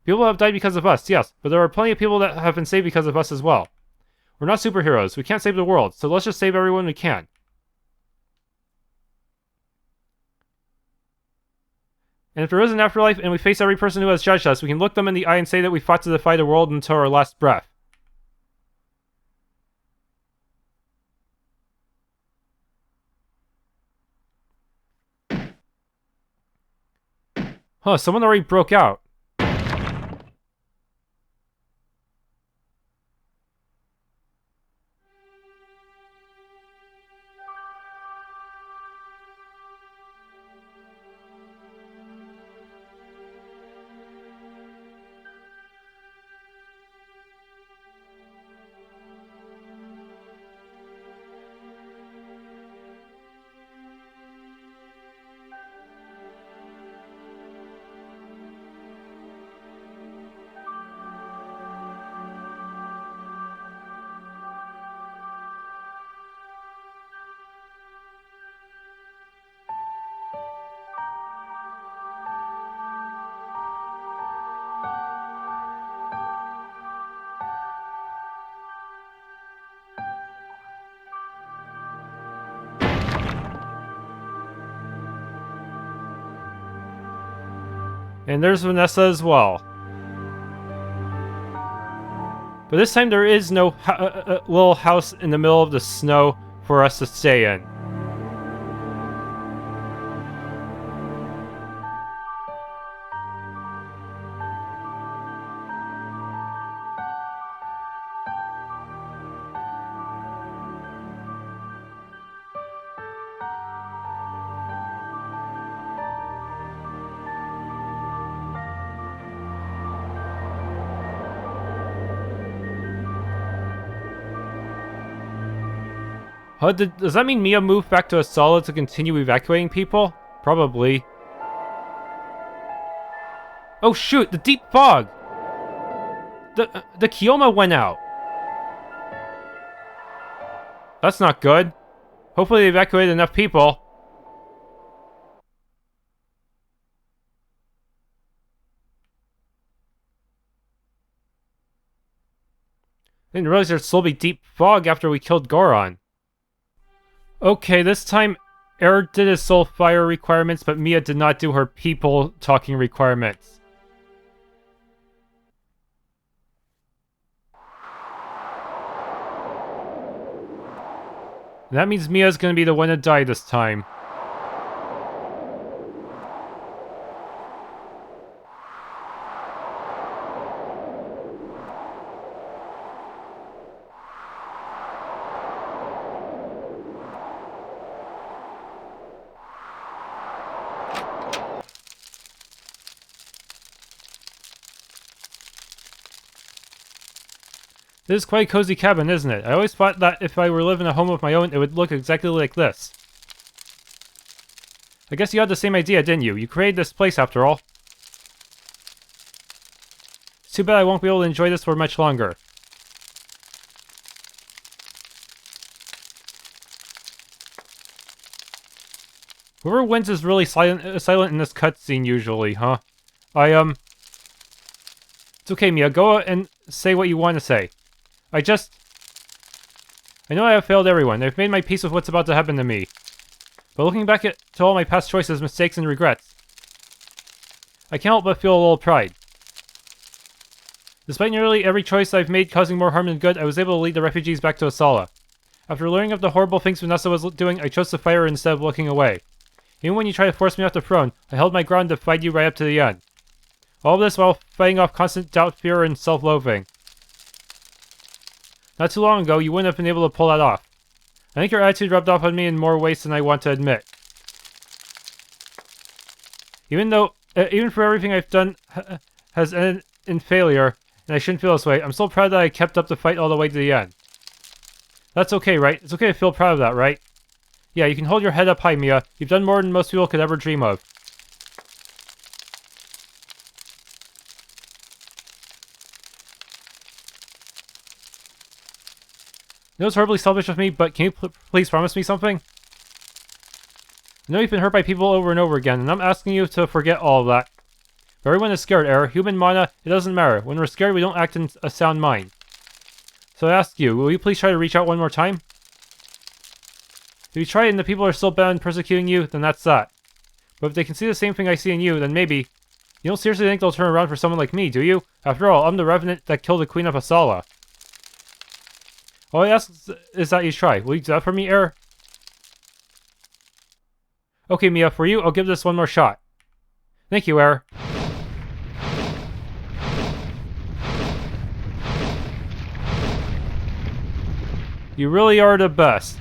People have died because of us, yes, but there are plenty of people that have been saved because of us as well. We're not superheroes. We can't save the world, so let's just save everyone we can. And if there is an afterlife and we face every person who has judged us, we can look them in the eye and say that we fought to defy the world until our last breath. Huh, someone already broke out. And there's Vanessa as well. But this time there is no little house in the middle of the snow for us to stay in. Huh, does that mean Mia moved back to Asala to continue evacuating people? Probably. Oh shoot, the deep fog! The Kioma went out! That's not good. Hopefully they evacuated enough people. Didn't realize there'd still be deep fog after we killed Goron. Okay, this time Aeyr did his soul fire requirements, but Mia did not do her people talking requirements. And that means Mia's gonna be the one to die this time. This is quite a cozy cabin, isn't it? I always thought that if I were living in a home of my own, it would look exactly like this. I guess you had the same idea, didn't you? You created this place, after all. It's too bad I won't be able to enjoy this for much longer. Whoever wins is really silent in this cutscene usually, huh? It's okay, Mia. Go and say what you want to say. I know I have failed everyone. I've made my peace with what's about to happen to me. But looking back to all my past choices, mistakes, and regrets, I can't help but feel a little pride. Despite nearly every choice I've made causing more harm than good, I was able to lead the refugees back to Asala. After learning of the horrible things Vanessa was doing, I chose to fight her instead of looking away. Even when you tried to force me off the throne, I held my ground to fight you right up to the end. All of this while fighting off constant doubt, fear, and self-loathing. Not too long ago, you wouldn't have been able to pull that off. I think your attitude rubbed off on me in more ways than I want to admit. Even for everything I've done has ended in failure, and I shouldn't feel this way, I'm still proud that I kept up the fight all the way to the end. That's okay, right? It's okay to feel proud of that, right? Yeah, you can hold your head up high, Mia. You've done more than most people could ever dream of. know it's horribly selfish of me, but can you please promise me something? I know you've been hurt by people over and over again, and I'm asking you to forget all of that. But everyone is scared, Aeyr. Human, mana, it doesn't matter. When we're scared, we don't act in a sound mind. So I ask you, will you please try to reach out one more time? If you try it and the people are still bent on persecuting you, then that's that. But if they can see the same thing I see in you, then maybe... You don't seriously think they'll turn around for someone like me, do you? After all, I'm the revenant that killed the Queen of Asala. All I ask is that you try. Will you do that for me, Aeyr? Okay, Mia, for you, I'll give this one more shot. Thank you, Aeyr. You really are the best.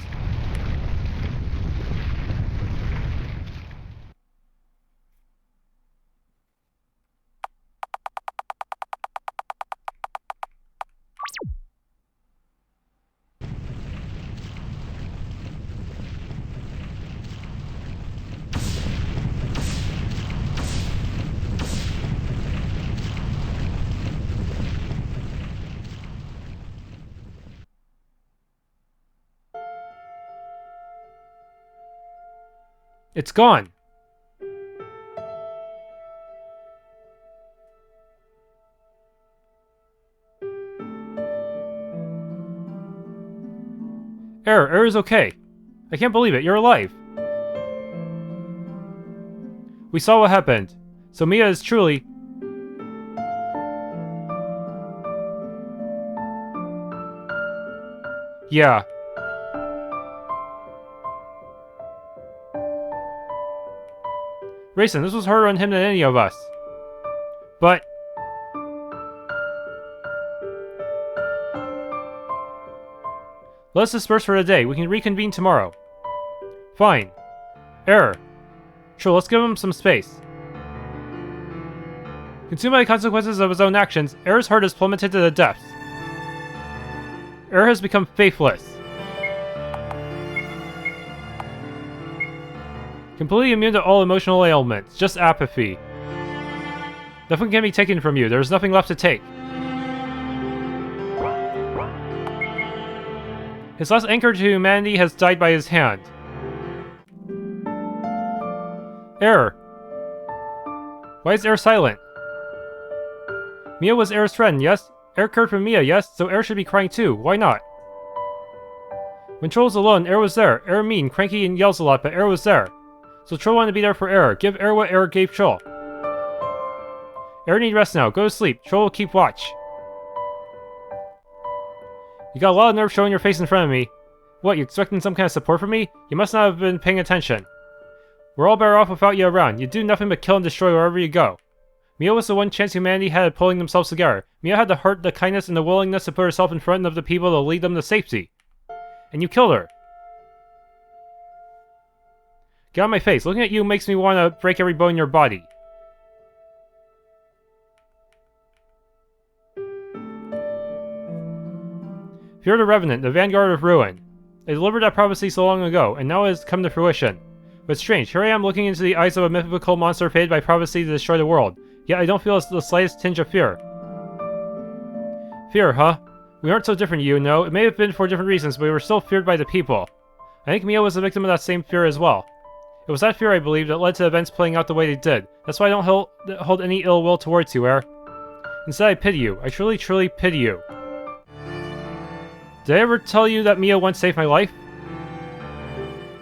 It's gone. Aeyr is okay. I can't believe it, you're alive. We saw what happened. So Mia is truly... Yeah. Rayson, this was harder on him than any of us. But... Let's disperse for the day. We can reconvene tomorrow. Fine. Aeyr. Sure, let's give him some space. Consumed by the consequences of his own actions, Aeyr's heart has plummeted to the depths. Aeyr has become faithless. Completely immune to all emotional ailments, just apathy. Nothing can be taken from you, there's nothing left to take. His last anchor to humanity has died by his hand. Aeyr. Why is Aeyr silent? Mia was Aeyr's friend, yes? Aeyr cared for Mia, yes? So Aeyr should be crying too, why not? When Troll was alone, Aeyr was there. Aeyr mean, cranky, and yells a lot, but Aeyr was there. So Troll wanted to be there for Aeyr. Give Aeyr what Aeyr gave Troll. Aeyr need rest now. Go to sleep. Troll will keep watch. You got a lot of nerve showing your face in front of me. What, you expecting some kind of support from me? You must not have been paying attention. We're all better off without you around. You do nothing but kill and destroy wherever you go. Mia was the one chance humanity had at pulling themselves together. Mia had the heart, the kindness, and the willingness to put herself in front of the people to lead them to safety. And you killed her. Get out of my face. Looking at you makes me want to break every bone in your body. Fear the Revenant, the vanguard of ruin. I delivered that prophecy so long ago, and now it has come to fruition. But strange, here I am looking into the eyes of a mythical monster fated by prophecy to destroy the world. Yet I don't feel the slightest tinge of fear. Fear, huh? We aren't so different, you know. It may have been for different reasons, but we were still feared by the people. I think Mia was a victim of that same fear as well. It was that fear, I believe, that led to events playing out the way they did. That's why I don't hold any ill will towards you, Aeyr. Instead, I pity you. I truly, truly pity you. Did I ever tell you that Mia once saved my life?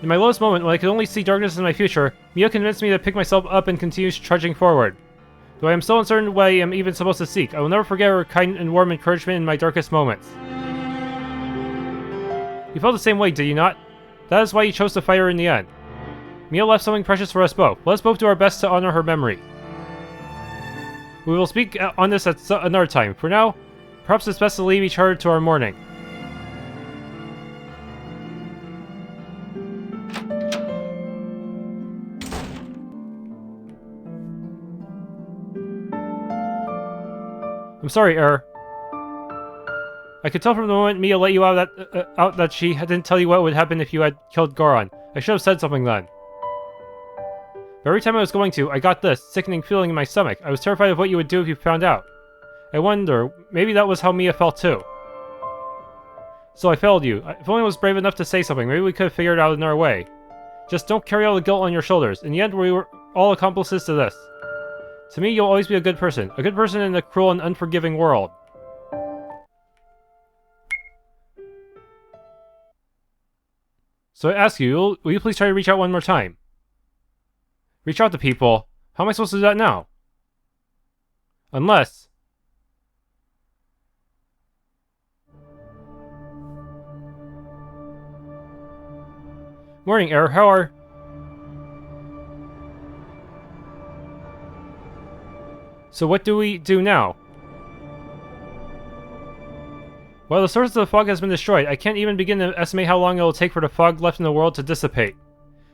In my lowest moment, when I could only see darkness in my future, Mia convinced me to pick myself up and continue trudging forward. Though I am so uncertain what I am even supposed to seek, I will never forget her kind and warm encouragement in my darkest moments. You felt the same way, did you not? That is why you chose to fight her in the end. Mia left something precious for us both. Let us both do our best to honor her memory. We will speak on this at another time. For now, perhaps it's best to leave each other to our morning. I'm sorry, Aeyr. I could tell from the moment Mia let you out that she didn't tell you what would happen if you had killed Goron. I should have said something then. But every time I was going to, I got this sickening feeling in my stomach. I was terrified of what you would do if you found out. I wonder, maybe that was how Mia felt too. So I failed you. If only I was brave enough to say something, maybe we could have figured out another way. Just don't carry all the guilt on your shoulders. In the end, we were all accomplices to this. To me, you'll always be a good person. A good person in a cruel and unforgiving world. So I ask you, will you please try to reach out one more time? Reach out to people. How am I supposed to do that now? Unless... Morning, Aeyr. How are... So what do we do now? While the source of the fog has been destroyed, I can't even begin to estimate how long it will take for the fog left in the world to dissipate.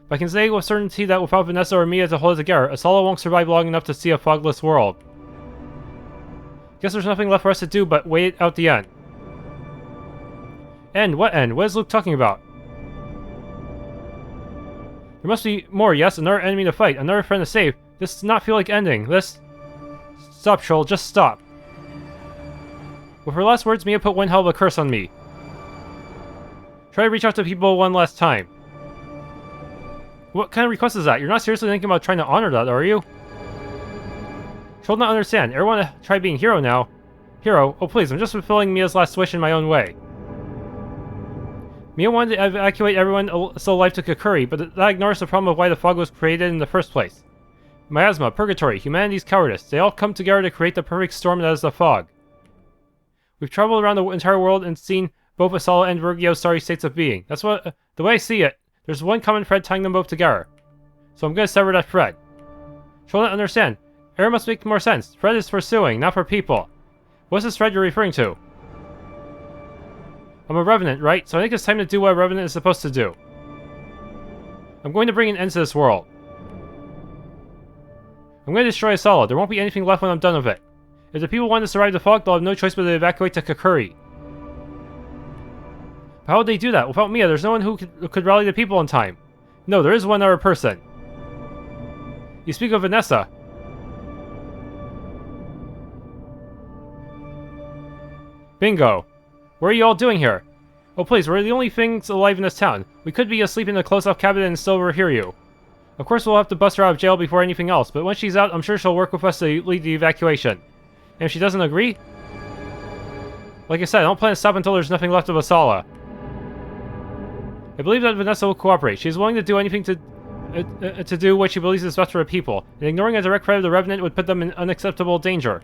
But I can say with certainty that without Vanessa or Mia to hold it together, Asala won't survive long enough to see a fogless world. Guess there's nothing left for us to do but wait out the end. End? What end? What is Luke talking about? There must be more, yes? Another enemy to fight, another friend to save. This does not feel like ending. This... Stop, troll. Just stop. With her last words, Mia put one hell of a curse on me. Try to reach out to people one last time. What kind of request is that? You're not seriously thinking about trying to honor that, are you? She'll not understand. Everyone want to try being hero now. Hero? Oh please, I'm just fulfilling Mia's last wish in my own way. Mia wanted to evacuate everyone still alive to Kakuri, but that ignores the problem of why the fog was created in the first place. Miasma, purgatory, humanity's cowardice, they all come together to create the perfect storm that is the fog. We've traveled around the entire world and seen both Asala and Vergio's sorry states of being. That's what, the way I see it, there's one common thread tying them both together. So I'm gonna sever that thread. She'll not understand. Aeyr must make more sense. Thread is for suing, not for people. What's this thread you're referring to? I'm a revenant, right? So I think it's time to do what a revenant is supposed to do. I'm going to bring an end to this world. I'm going to destroy Asala. There won't be anything left when I'm done with it. If the people want to survive the fog, they'll have no choice but to evacuate to Kakuri. But how would they do that? Without Mia, there's no one who could rally the people in time. No, there is one other person. You speak of Vanessa. Bingo. What are you all doing here? Oh please, we're the only things alive in this town. We could be asleep in a closed-off cabin and still overhear you. Of course we'll have to bust her out of jail before anything else, but when she's out, I'm sure she'll work with us to lead the evacuation. And if she doesn't agree? Like I said, I don't plan to stop until there's nothing left of Asala. I believe that Vanessa will cooperate. She's willing to do anything to do what she believes is best for the people, and ignoring a direct threat of the Revenant would put them in unacceptable danger.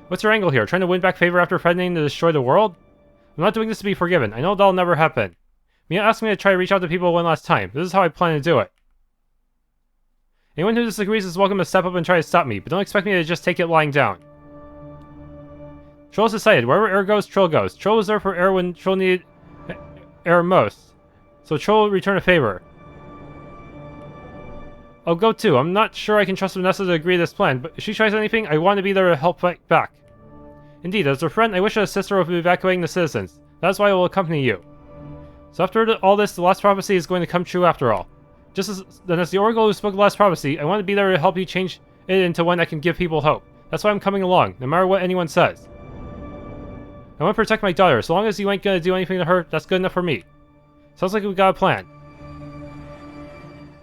What's your angle here? Trying to win back favor after threatening to destroy the world? I'm not doing this to be forgiven. I know that'll never happen. Mia asked me to try to reach out to people one last time. This is how I plan to do it. Anyone who disagrees is welcome to step up and try to stop me, but don't expect me to just take it lying down. Troll's decided. Wherever Aeyr goes, Troll goes. Troll was there for Aeyr when Troll needed Aeyr most. So Troll will return a favor. I'll go too. I'm not sure I can trust Vanessa to agree to this plan, but if she tries anything, I want to be there to help fight back. Indeed, as a friend, I wish to assist her with evacuating the citizens. That's why I will accompany you. So after all this, the last prophecy is going to come true after all. Just as the oracle who spoke the last prophecy, I want to be there to help you change it into one that can give people hope. That's why I'm coming along, no matter what anyone says. I want to protect my daughter. So long as you ain't gonna do anything to her, that's good enough for me. Sounds like we got a plan.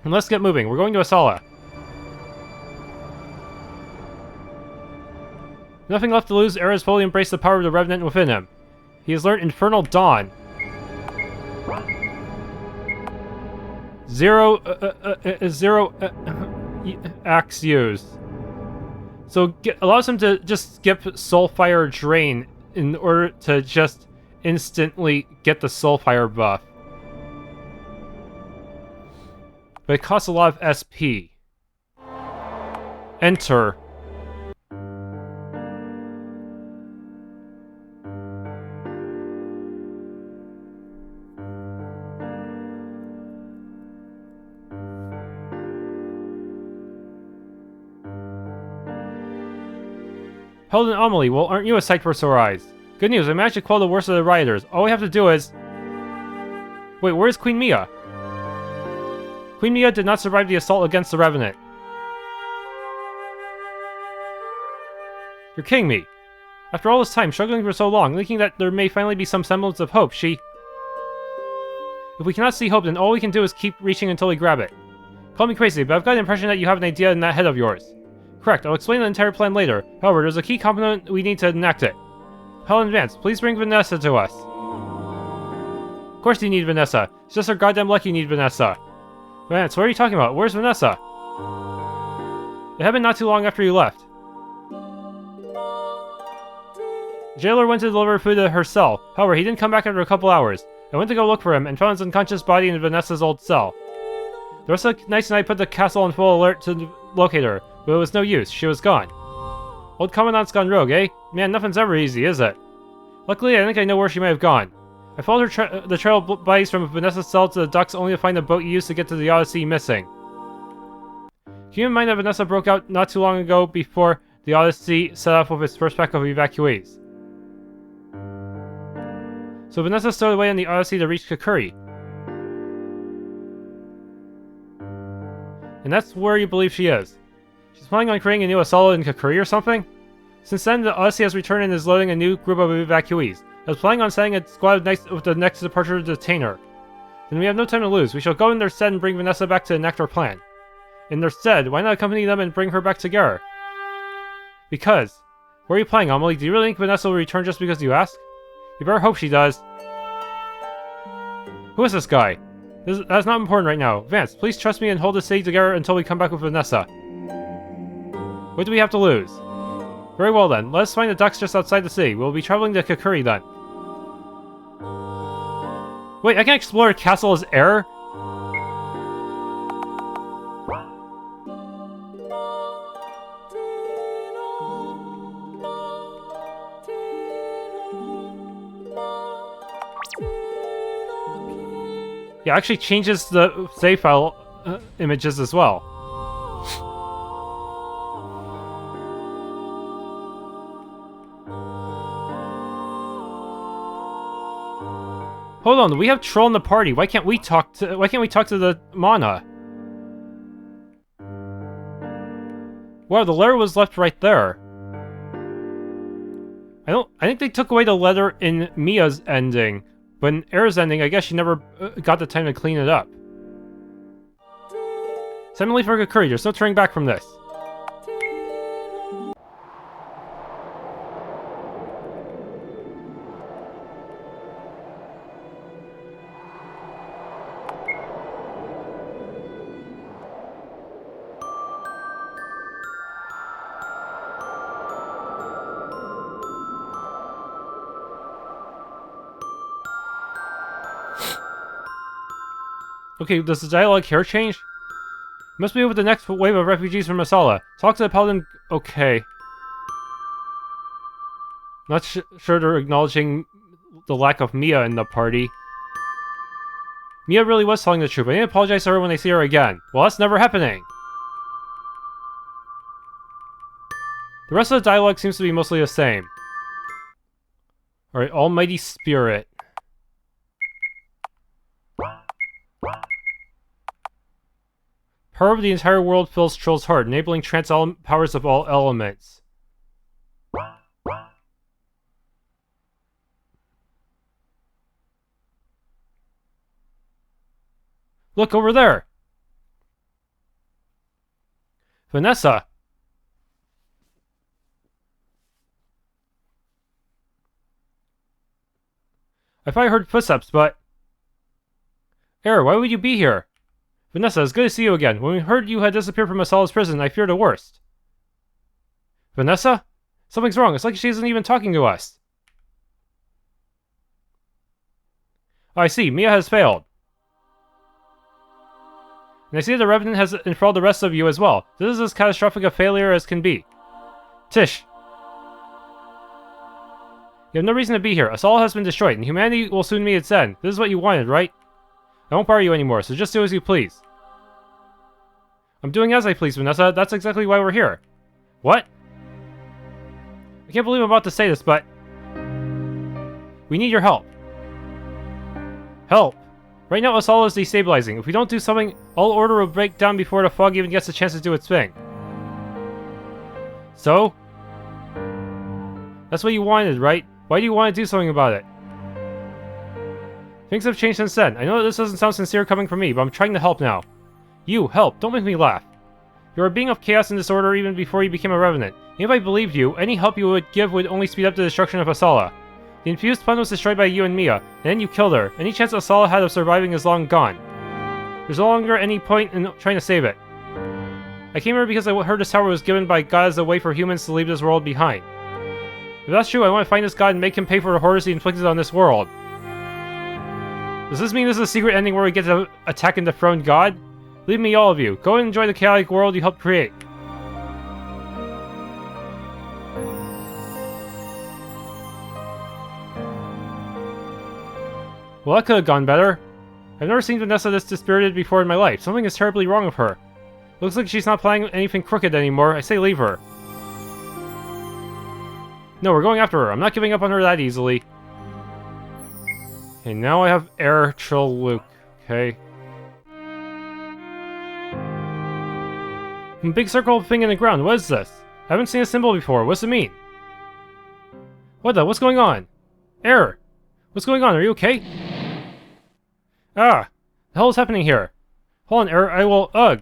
And let's get moving. We're going to Asala. Nothing left to lose. Aeyr has fully embraced the power of the Revenant within him. He has learned Infernal Dawn. Zero axe used. So allows him to just skip Soulfire Drain in order to just instantly get the Soulfire buff. But it costs a lot of SP. Enter. Held an anomaly. Well, aren't you a sight for sore eyes? Good news, I managed to quell the worst of the rioters. All we have to do is... Wait, where's Queen Mia? Queen Mia did not survive the assault against the Revenant. You're kidding me. After all this time, struggling for so long, thinking that there may finally be some semblance of hope, she... If we cannot see hope, then all we can do is keep reaching until we grab it. Call me crazy, but I've got the impression that you have an idea in that head of yours. Correct, I'll explain the entire plan later. However, there's a key component we need to enact it. Hell in advance, please bring Vanessa to us. Of course you need Vanessa. It's just our goddamn luck you need Vanessa. Vance, what are you talking about? Where's Vanessa? It happened not too long after you left. The jailer went to deliver food to her cell. However, he didn't come back after a couple hours. I went to go look for him and found his unconscious body in Vanessa's old cell. The rest of the night and I put the castle on full alert to locate her, but it was no use. She was gone. Old Commandant's gone rogue, eh? Man, nothing's ever easy, is it? Luckily, I think I know where she might have gone. I followed the trail of bodies from Vanessa's cell to the docks only to find the boat you used to get to the Odyssey missing. Keep in mind that Vanessa broke out not too long ago before the Odyssey set off with its first pack of evacuees. So Vanessa stowed away on the Odyssey to reach Kakuri. And that's where you believe she is. She's planning on creating a new Asala in Kakuri or something? Since then, the Odyssey has returned and is loading a new group of evacuees. I was planning on sending a squad of knights with the next departure to detain her. Then we have no time to lose. We shall go in their stead and bring Vanessa back to enact our plan. In their stead, why not accompany them and bring her back to Aeyr? Because. What are you playing, Amelie? Do you really think Vanessa will return just because you ask? You better hope she does. Who is this guy? That's not important right now. Vance, please trust me and hold the city together until we come back with Vanessa. What do we have to lose? Very well then, let us find the docks just outside the city. We'll be traveling to Kakuri then. Wait, I can explore a castle as Aeyr? Yeah, it actually changes the save file images as well. Hold on, we have Troll in the party. Why can't we talk to the Mana? Wow, the letter was left right there. I think they took away the letter in Mia's ending. But in Aeyr's ending, I guess she never got the time to clean it up. Send me for Kakuri, there's no turning back from this. Okay, does the dialogue here change? Must be with the next wave of refugees from Asala. Talk to the paladin... Okay. Not sure they're acknowledging the lack of Mia in the party. Mia really was telling the truth. I need to apologize to her when I see her again. Well, that's never happening. The rest of the dialogue seems to be mostly the same. Alright, Almighty Spirit. Power of the entire world fills Troll's heart, enabling trance powers of all elements. Look over there! Vanessa! I thought I heard footsteps, but... Aeyr, why would you be here? Vanessa, it's good to see you again. When we heard you had disappeared from Asala's prison, I feared the worst. Vanessa? Something's wrong. It's like she isn't even talking to us. Oh, I see. Mia has failed. And I see the Revenant has enthralled the rest of you as well. This is as catastrophic a failure as can be. Tish. You have no reason to be here. Asala has been destroyed, and humanity will soon meet its end. This is what you wanted, right? I won't bother you anymore, so just do as you please. I'm doing as I please, Vanessa. That's exactly why we're here. What? I can't believe I'm about to say this, but... we need your help. Help? Right now, Asala is destabilizing. If we don't do something, all order will break down before the fog even gets a chance to do its thing. So? That's what you wanted, right? Why do you want to do something about it? Things have changed since then. I know that this doesn't sound sincere coming from me, but I'm trying to help now. You, help, don't make me laugh. You're a being of chaos and disorder even before you became a revenant. And if I believed you, any help you would give would only speed up the destruction of Asala. The infused pun was destroyed by you and Mia, and then you killed her. Any chance Asala had of surviving is long gone. There's no longer any point in trying to save it. I came here because I heard this tower was given by God as a way for humans to leave this world behind. If that's true, I want to find this God and make him pay for the horrors he inflicted on this world. Does this mean this is a secret ending where we get to attack and dethrone God? Leave me, all of you. Go and enjoy the chaotic world you helped create. Well, that could have gone better. I've never seen Vanessa this dispirited before in my life. Something is terribly wrong with her. Looks like she's not planning anything crooked anymore. I say leave her. No, we're going after her. I'm not giving up on her that easily. Okay, now I have Aeyr, Trill, Luke. Okay. Big circle thing in the ground. What is this? I haven't seen a symbol before. What's it mean? What the? What's going on? Aeyr! What's going on? Are you okay? Ah! The hell is happening here? Hold on, Aeyr. I will... Ugh!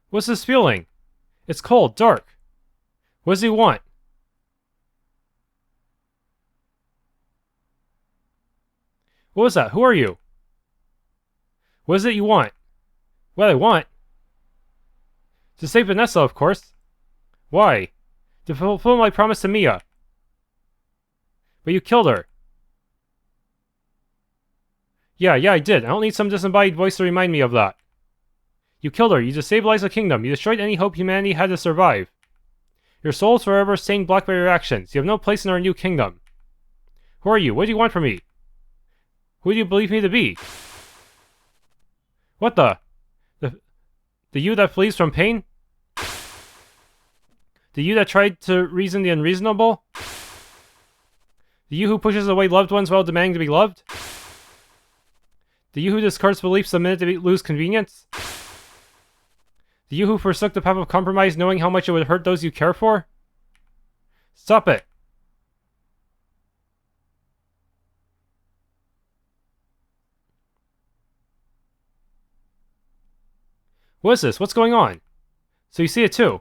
What's this feeling? It's cold, dark. What does he want? What was that? Who are you? What is it you want? What I want? To save Vanessa, of course. Why? To fulfill my promise to Mia. But you killed her. Yeah, I did. I don't need some disembodied voice to remind me of that. You killed her. You destabilized the kingdom. You destroyed any hope humanity had to survive. Your soul is forever stained black by your actions. You have no place in our new kingdom. Who are you? What do you want from me? Who do you believe me to be? What the? The you that flees from pain? The you that tried to reason the unreasonable? The you who pushes away loved ones while demanding to be loved? The you who discards beliefs the minute they lose convenience? The you who forsook the path of compromise knowing how much it would hurt those you care for? Stop it! What is this? What's going on? So you see it too?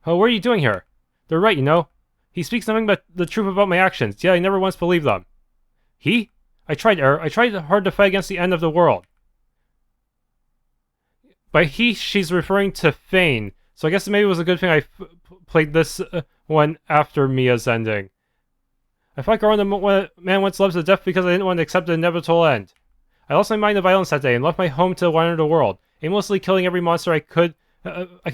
Oh, what are you doing here? They're right, you know. He speaks nothing but the truth about my actions, yet I never once believed them. He? I tried, Aeyr. I tried hard to fight against the end of the world. By he, she's referring to Fane, so I guess maybe it was a good thing I played this one after Mia's ending. I fought Garland the man once loves to death because I didn't want to accept the inevitable end. I lost my mind to violence that day and left my home to wander the world, aimlessly killing every monster I could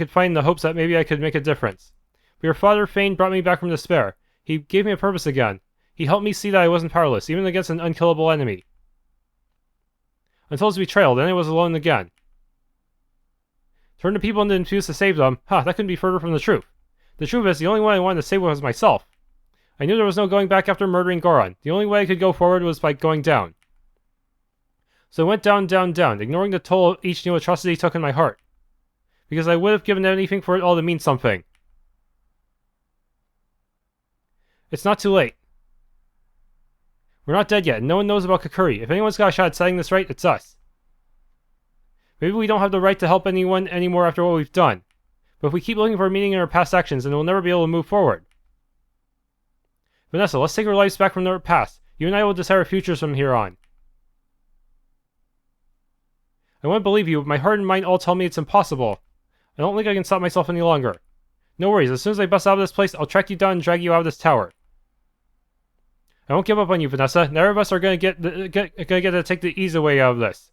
find in the hopes that maybe I could make a difference. But your father, Fane, brought me back from despair. He gave me a purpose again. He helped me see that I wasn't powerless, even against an unkillable enemy. Until his betrayal, then I was alone again. Turn to people and then infuse to save them. That couldn't be further from the truth. The truth is, the only one I wanted to save was myself. I knew there was no going back after murdering Goron. The only way I could go forward was by going down. So I went down, down, down, ignoring the toll each new atrocity took in my heart. Because I would have given anything for it all to mean something. It's not too late. We're not dead yet, and no one knows about Kakuri. If anyone's got a shot at setting this right, it's us. Maybe we don't have the right to help anyone anymore after what we've done. But if we keep looking for meaning in our past actions, then we'll never be able to move forward. Vanessa, let's take our lives back from our past. You and I will decide our futures from here on. I want to believe you, but my heart and mind all tell me it's impossible. I don't think I can stop myself any longer. No worries, as soon as I bust out of this place, I'll track you down and drag you out of this tower. I won't give up on you, Vanessa. Neither of us are gonna get to take the easy way out of this.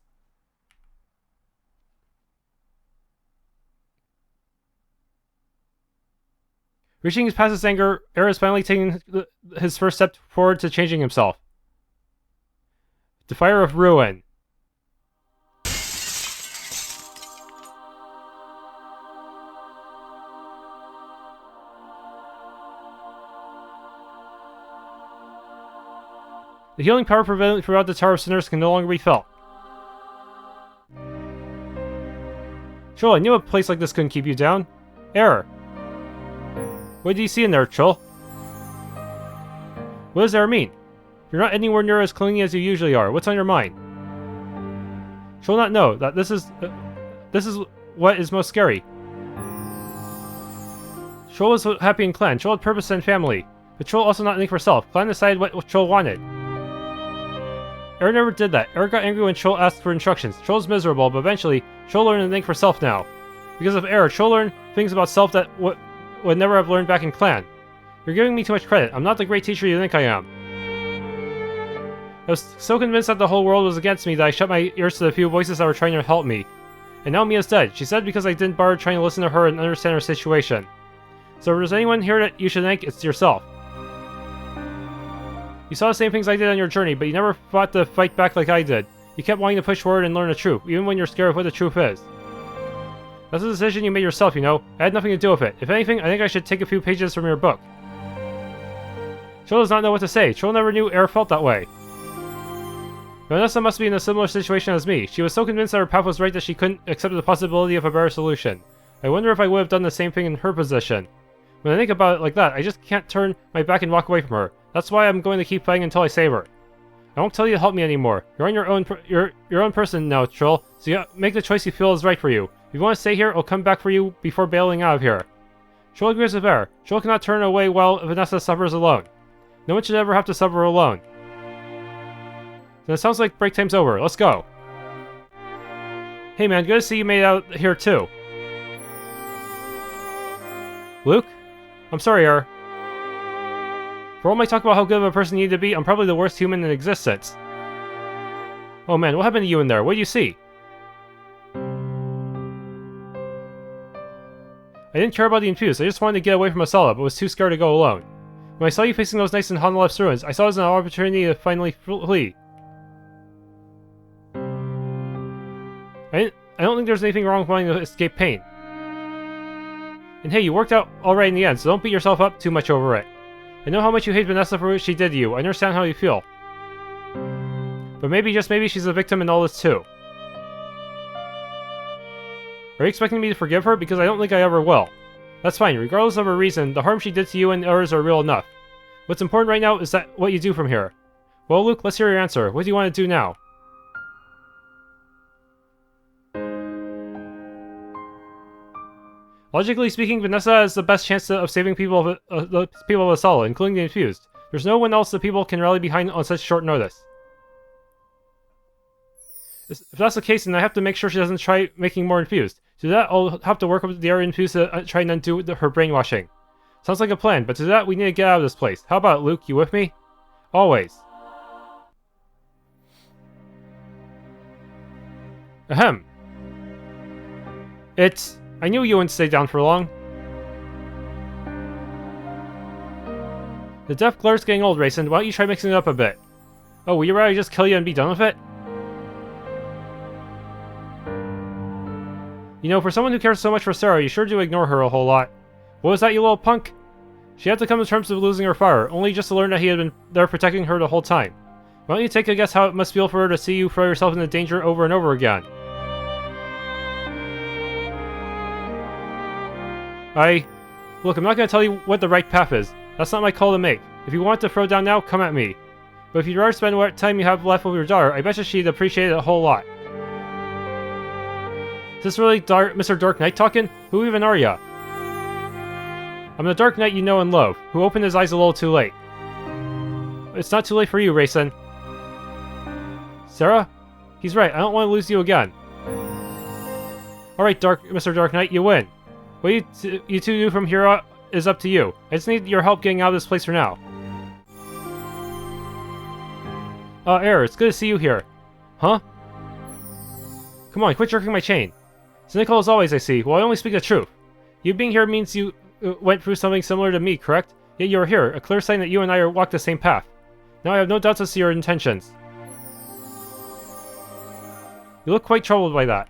Reaching his past his anger, Aeyr is finally taking his first step forward to changing himself. The Fire of Ruin. The healing power prevalent throughout the Tower of Sinners can no longer be felt. Troll, I knew a place like this couldn't keep you down. Aeyr. What do you see in there, Troll? What does Aeyr mean? You're not anywhere near as clingy as you usually are. What's on your mind? She'll not know that this is what is most scary. Troll was happy in clan. Troll had purpose and family. But Troll also not think for herself. Clan decided what Troll wanted. Aeyr never did that. Aeyr got angry when Troll asked for instructions. Troll's miserable, but eventually, Troll learned to think for self now. Because of Aeyr, Troll learned things about self that would never have learned back in clan. You're giving me too much credit. I'm not the great teacher you think I am. I was so convinced that the whole world was against me that I shut my ears to the few voices that were trying to help me. And now Mia's dead. She's dead because I didn't bother trying to listen to her and understand her situation. So if there's anyone here that you should thank, it's yourself. You saw the same things I did on your journey, but you never fought to fight back like I did. You kept wanting to push forward and learn the truth, even when you're scared of what the truth is. That's a decision you made yourself, you know. I had nothing to do with it. If anything, I think I should take a few pages from your book. Troll does not know what to say. Troll never knew Aeyr felt that way. Vanessa must be in a similar situation as me. She was so convinced that her path was right that she couldn't accept the possibility of a better solution. I wonder if I would have done the same thing in her position. When I think about it like that, I just can't turn my back and walk away from her. That's why I'm going to keep fighting until I save her. I won't tell you to help me anymore. You're on your own. You're your own person now, Troll. So you make the choice you feel is right for you. If you want to stay here, I'll come back for you before bailing out of here. Troll agrees with Aeyr. Troll cannot turn away while Vanessa suffers alone. No one should ever have to suffer alone. Then it sounds like break time's over. Let's go. Hey man, good to see you made it out here too. Luke? I'm sorry, Aeyr. For all my talk about how good of a person you need to be, I'm probably the worst human in existence. Oh man, what happened to you in there? What do you see? I didn't care about the infused, I just wanted to get away from Asala, but was too scared to go alone. When I saw you facing those knights in Honolef's ruins, I saw it as an opportunity to finally flee. I don't think there's anything wrong with wanting to escape pain. And hey, you worked out alright in the end, so don't beat yourself up too much over it. I know how much you hate Vanessa for what she did to you. I understand how you feel. But maybe, just maybe, she's a victim in all this too. Are you expecting me to forgive her? Because I don't think I ever will. That's fine. Regardless of her reason, the harm she did to you and others are real enough. What's important right now is that what you do from here. Well, Luke, let's hear your answer. What do you want to do now? Logically speaking, Vanessa has the best chance of saving the people of Asala, including the infused. There's no one else the people can rally behind on such short notice. If that's the case, then I have to make sure she doesn't try making more infused. To do that, I'll have to work with the other infused to try and undo her brainwashing. Sounds like a plan, but to do that, we need to get out of this place. How about it, Luke? You with me? Always. Ahem. I knew you wouldn't stay down for long. The death glare's getting old, Rayson. Why don't you try mixing it up a bit? Oh, would you rather just kill you and be done with it? You know, for someone who cares so much for Sarah, you sure do ignore her a whole lot. What was that, you little punk? She had to come to terms with losing her father, only just to learn that he had been there protecting her the whole time. Why don't you take a guess how it must feel for her to see you throw yourself into danger over and over again? Look, I'm not going to tell you what the right path is. That's not my call to make. If you want to throw down now, come at me. But if you'd rather spend what time you have left with your daughter, I bet you she'd appreciate it a whole lot. Is this really Mr. Dark Knight talking? Who even are ya? I'm the Dark Knight you know and love, who opened his eyes a little too late. It's not too late for you, Rayson. Sarah? He's right, I don't want to lose you again. Alright, Mr. Dark Knight, you win. What you two do from here on is up to you. I just need your help getting out of this place for now. Aeyr, it's good to see you here. Huh? Come on, quit jerking my chain. Cynical as always, I see. Well, I only speak the truth. You being here means you went through something similar to me, correct? Yet you are here, a clear sign that you and I walked the same path. Now I have no doubts as to your intentions. You look quite troubled by that.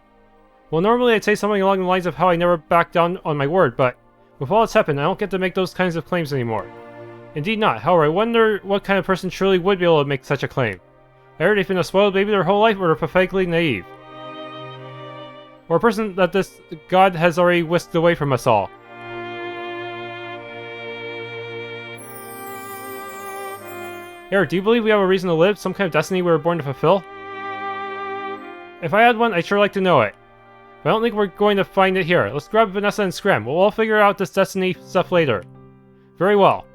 Well, normally I'd say something along the lines of how I never back down on my word, but with all that's happened, I don't get to make those kinds of claims anymore. Indeed not. However, I wonder what kind of person truly would be able to make such a claim. Either they've been a spoiled baby their whole life, or they're pathetically naive. Or a person that this god has already whisked away from us all. Aeyr, do you believe we have a reason to live? Some kind of destiny we were born to fulfill? If I had one, I'd sure like to know it. But I don't think we're going to find it here. Let's grab Vanessa and scram. We'll all figure out this destiny stuff later. Very well.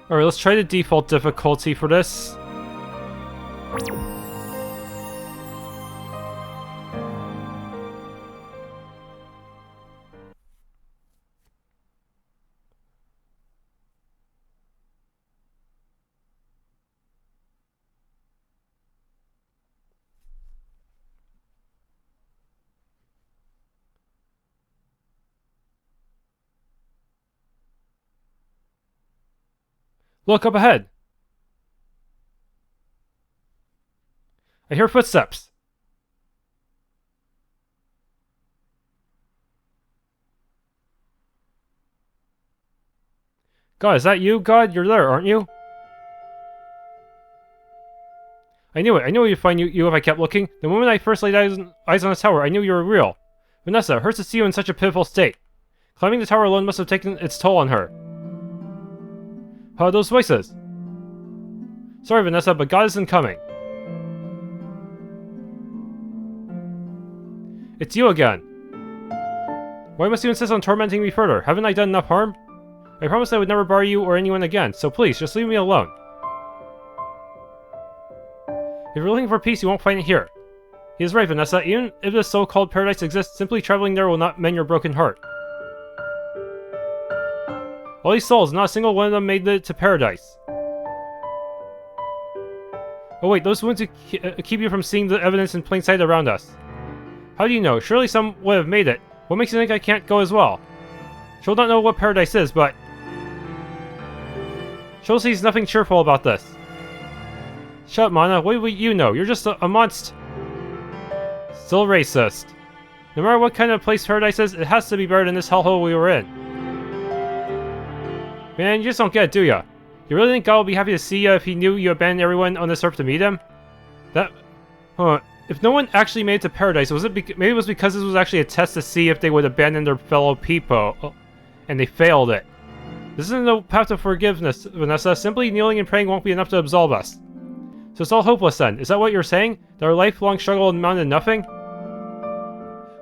Alright, let's try the default difficulty for this. Look up ahead. I hear footsteps. God, is that you? God, you're there, aren't you? I knew it. I knew we'd find you if I kept looking. The moment I first laid eyes on the tower, I knew you were real. Vanessa, it hurts to see you in such a pitiful state. Climbing the tower alone must have taken its toll on her. How are those voices? Sorry, Vanessa, but God isn't coming. It's you again. Why must you insist on tormenting me further? Haven't I done enough harm? I promised I would never bother you or anyone again, so please, just leave me alone. If you're looking for peace, you won't find it here. He is right, Vanessa. Even if this so-called paradise exists, simply traveling there will not mend your broken heart. All these souls, not a single one of them made it to paradise. Oh wait, those wounds keep you from seeing the evidence in plain sight around us. How do you know? Surely some would have made it. What makes you think I can't go as well? She'll not know what paradise is, but... She'll sees nothing cheerful about this. Shut up, Mana. What do you know? You're just a monster. Still racist. No matter what kind of place paradise is, it has to be better than this hellhole we were in. Man, you just don't get it, do ya? You really think God would be happy to see you if he knew you abandoned everyone on this earth to meet him? That... If no one actually made it to paradise, maybe it was because this was actually a test to see if they would abandon their fellow people. And they failed it. This isn't the path to forgiveness, Vanessa. Simply kneeling and praying won't be enough to absolve us. So it's all hopeless then. Is that what you're saying? That our lifelong struggle amounted to nothing?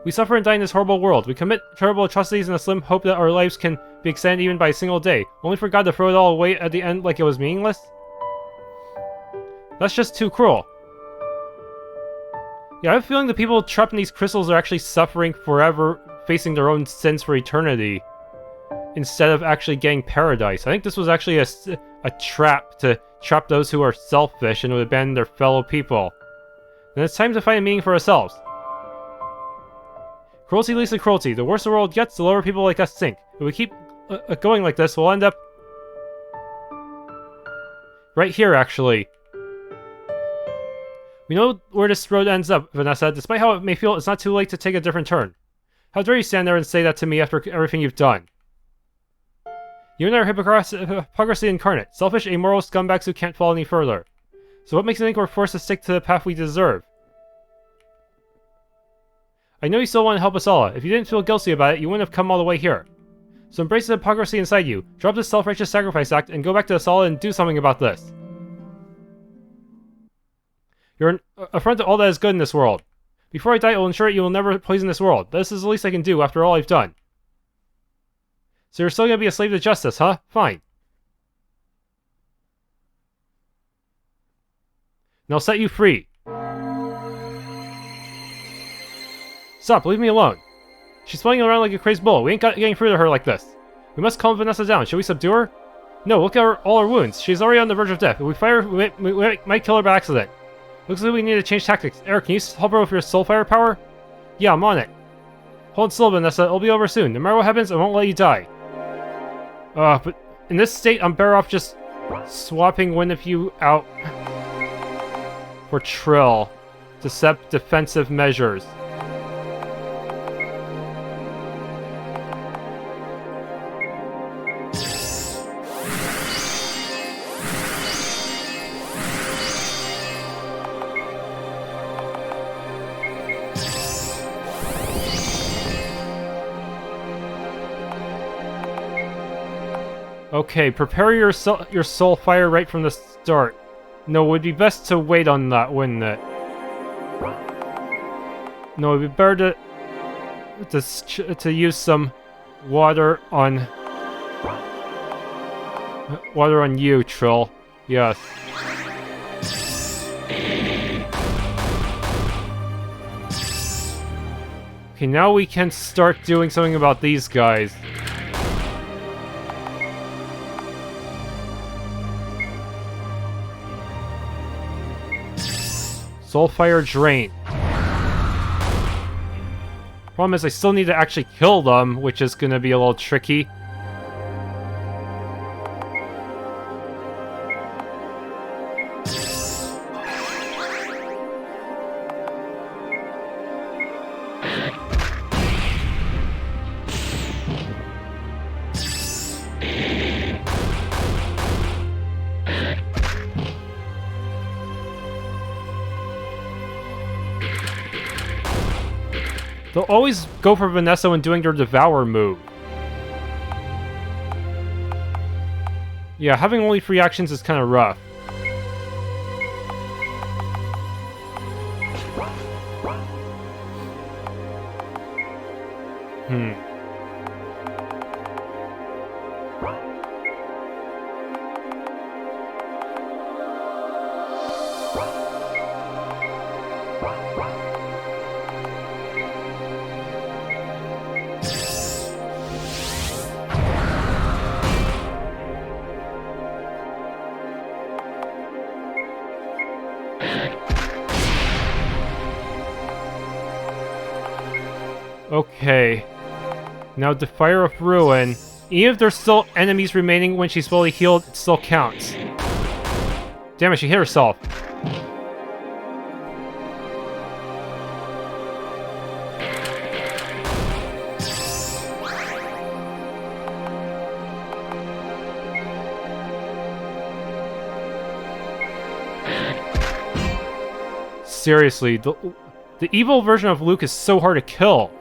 We suffer and die in this horrible world. We commit terrible atrocities in the slim hope that our lives can be extended even by a single day, only for God to throw it all away at the end like it was meaningless? That's just too cruel. Yeah, I have a feeling the people trapped in these crystals are actually suffering forever, facing their own sins for eternity, instead of actually getting paradise. I think this was actually a trap to trap those who are selfish and would abandon their fellow people. And it's time to find a meaning for ourselves. Cruelty leads to cruelty. The worse the world gets, the lower people like us sink. If we keep going like this, we'll end up... right here, actually. We know where this road ends up, Vanessa. Despite how it may feel, it's not too late to take a different turn. How dare you stand there and say that to me after everything you've done? You and I are hypocrisy incarnate. Selfish, amoral scumbags who can't fall any further. So what makes you think we're forced to stick to the path we deserve? I know you still want to help Asala. If you didn't feel guilty about it, you wouldn't have come all the way here. So embrace the hypocrisy inside you. Drop this self-righteous sacrifice act and go back to Asala and do something about this. You're an affront to all that is good in this world. Before I die, I will ensure you will never poison this world. This is the least I can do after all I've done. So you're still gonna be a slave to justice, huh? Fine. And I'll set you free. Stop, leave me alone. She's flying around like a crazed bull. We ain't getting through to her like this. We must calm Vanessa down. Should we subdue her? No, look at all her wounds. She's already on the verge of death. If we fire her, we might kill her by accident. Looks like we need to change tactics. Aeyr, can you help her with your soulfire power? Yeah, I'm on it. Hold still, Vanessa. It'll be over soon. No matter what happens, I won't let you die. But in this state, I'm better off just swapping one of you out for Trill. to set defensive measures. Okay, prepare your soul fire right from the start. No, it would be best to wait on that, wouldn't it? No, it would be better to use some water on you, Trill. Yes. Okay, now we can start doing something about these guys. Soulfire Drain. Problem is, I still need to actually kill them, which is gonna be a little tricky. They'll always go for Vanessa when doing their Devour move. Yeah, having only 3 actions is kind of rough. Okay. Now the Fire of Ruin. Even if there's still enemies remaining when she's fully healed, it still counts. Damn it, she hit herself. Seriously, the evil version of Luke is so hard to kill.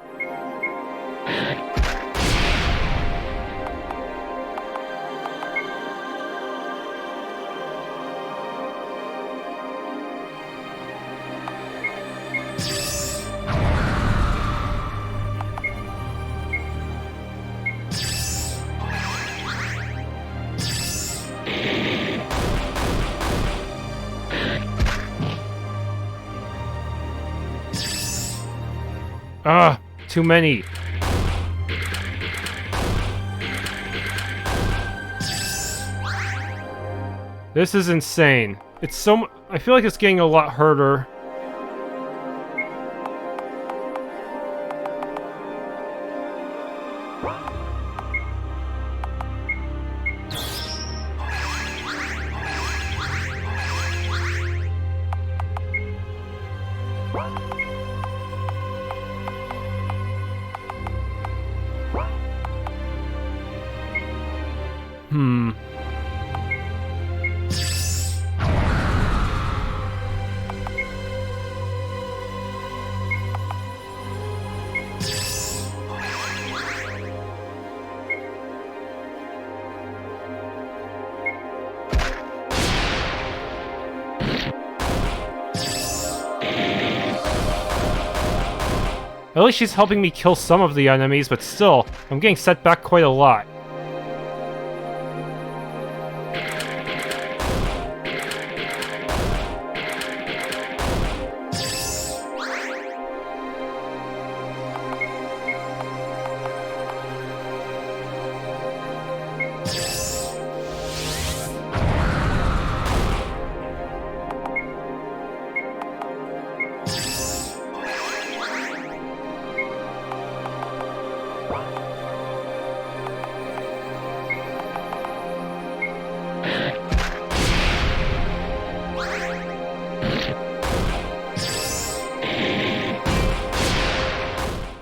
Ah, too many. This is insane. It's so I feel like it's getting a lot harder. At least she's helping me kill some of the enemies, but still, I'm getting set back quite a lot.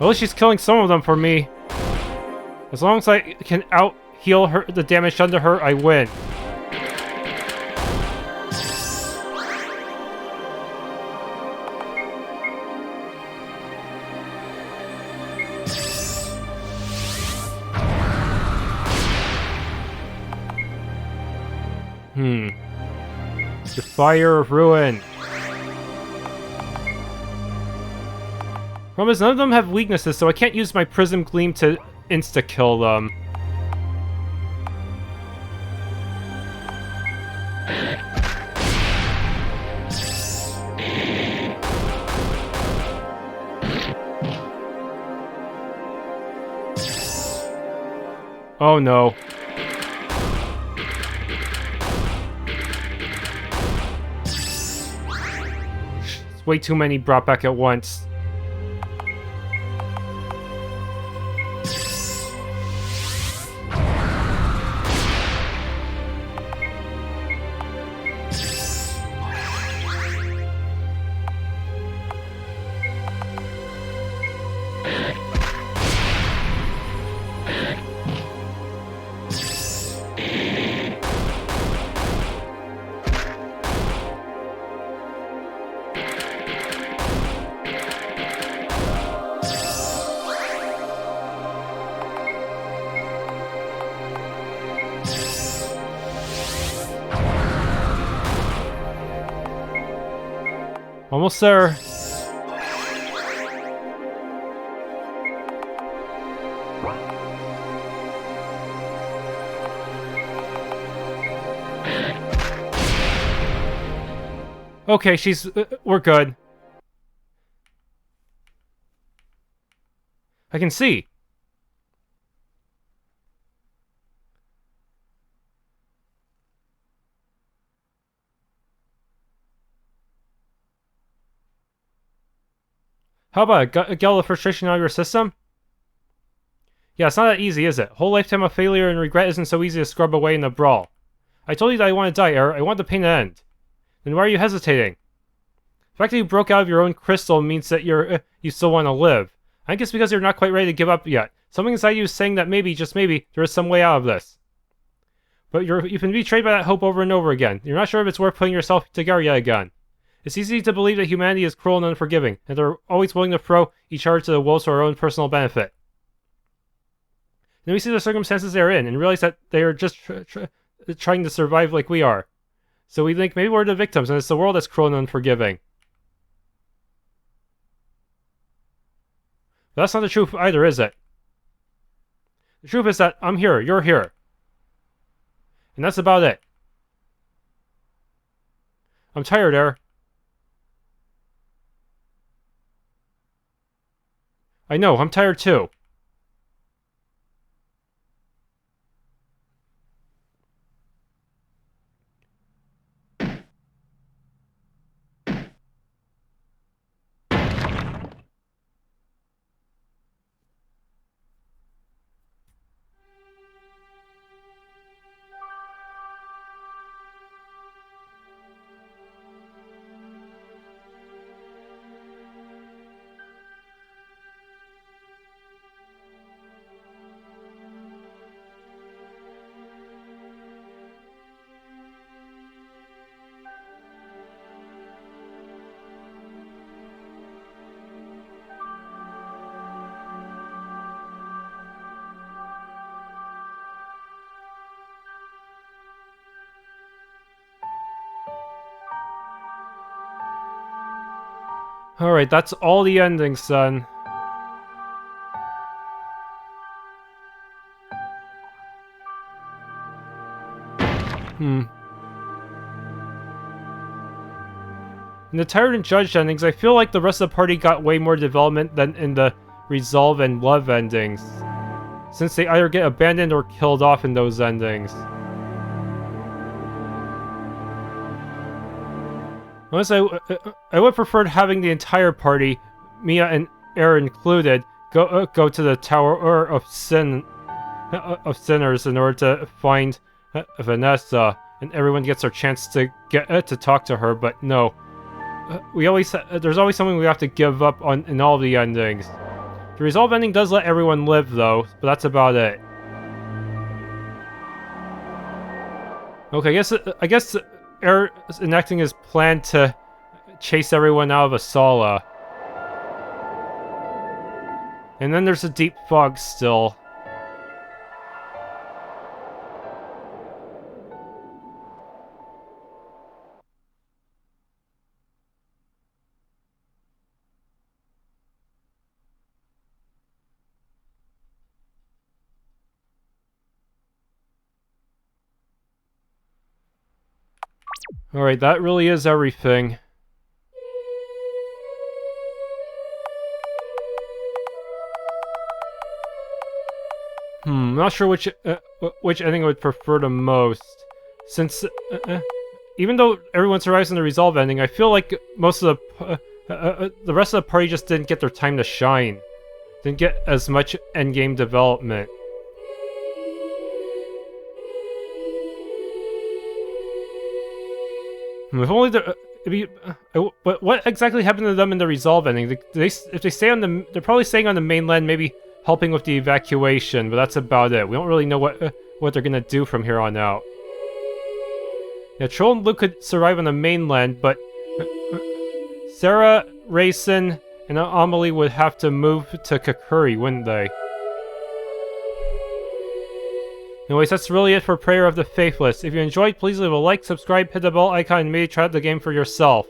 At least she's killing some of them for me. As long as I can out-heal her, the damage done to her, I win. The Fire of Ruin. Problem is, none of them have weaknesses, so I can't use my Prism Gleam to insta-kill them. Oh no. It's way too many brought back at once. Almost there. Okay, we're good. I can see. How about it? Get all the frustration out of your system? Yeah, it's not that easy, is it? Whole lifetime of failure and regret isn't so easy to scrub away in a brawl. I told you that I want to die, Aeyr. I want the pain to end. Then why are you hesitating? The fact that you broke out of your own crystal means that you still want to live. I think it's because you're not quite ready to give up yet. Something inside you is saying that maybe, just maybe, there is some way out of this. But you've been betrayed by that hope over and over again. You're not sure if it's worth putting yourself together yet again. It's easy to believe that humanity is cruel and unforgiving, and they're always willing to throw each other to the wolves for our own personal benefit. Then we see the circumstances they're in, and realize that they are just trying to survive like we are. So we think maybe we're the victims, and it's the world that's cruel and unforgiving. But that's not the truth either, is it? The truth is that I'm here, you're here. And that's about it. I'm tired, Aeyr. I know, I'm tired too. Alright, that's all the endings, son. In the Tired and Judged endings, I feel like the rest of the party got way more development than in the Resolve and Love endings, since they either get abandoned or killed off in those endings. Honestly, I would have preferred having the entire party, Mia and Aeyr included, go to the Tower of Sinners in order to find Vanessa, and everyone gets their chance to get to talk to her. But no, there's always something we have to give up on in all the endings. The The resolve ending does let everyone live, though, but that's about it. Okay, I guess Aeyr is enacting his plan to chase everyone out of Asala. And then there's a deep fog still. Alright, that really is everything. I'm not sure which ending I would prefer the most. Since, even though everyone survives in the resolve ending, I feel like most of the rest of the party just didn't get their time to shine. Didn't get as much endgame development. If only but what exactly happened to them in the resolve ending? If they stay on they're probably staying on the mainland, maybe helping with the evacuation, but that's about it. We don't really know what they're gonna do from here on out. Yeah, Troll and Luke could survive on the mainland, but Sarah, Raisin, and Amelie would have to move to Kakuri, wouldn't they? Anyways, that's really it for Prayer of the Faithless. If you enjoyed, please leave a like, subscribe, hit the bell icon, and maybe try out the game for yourself.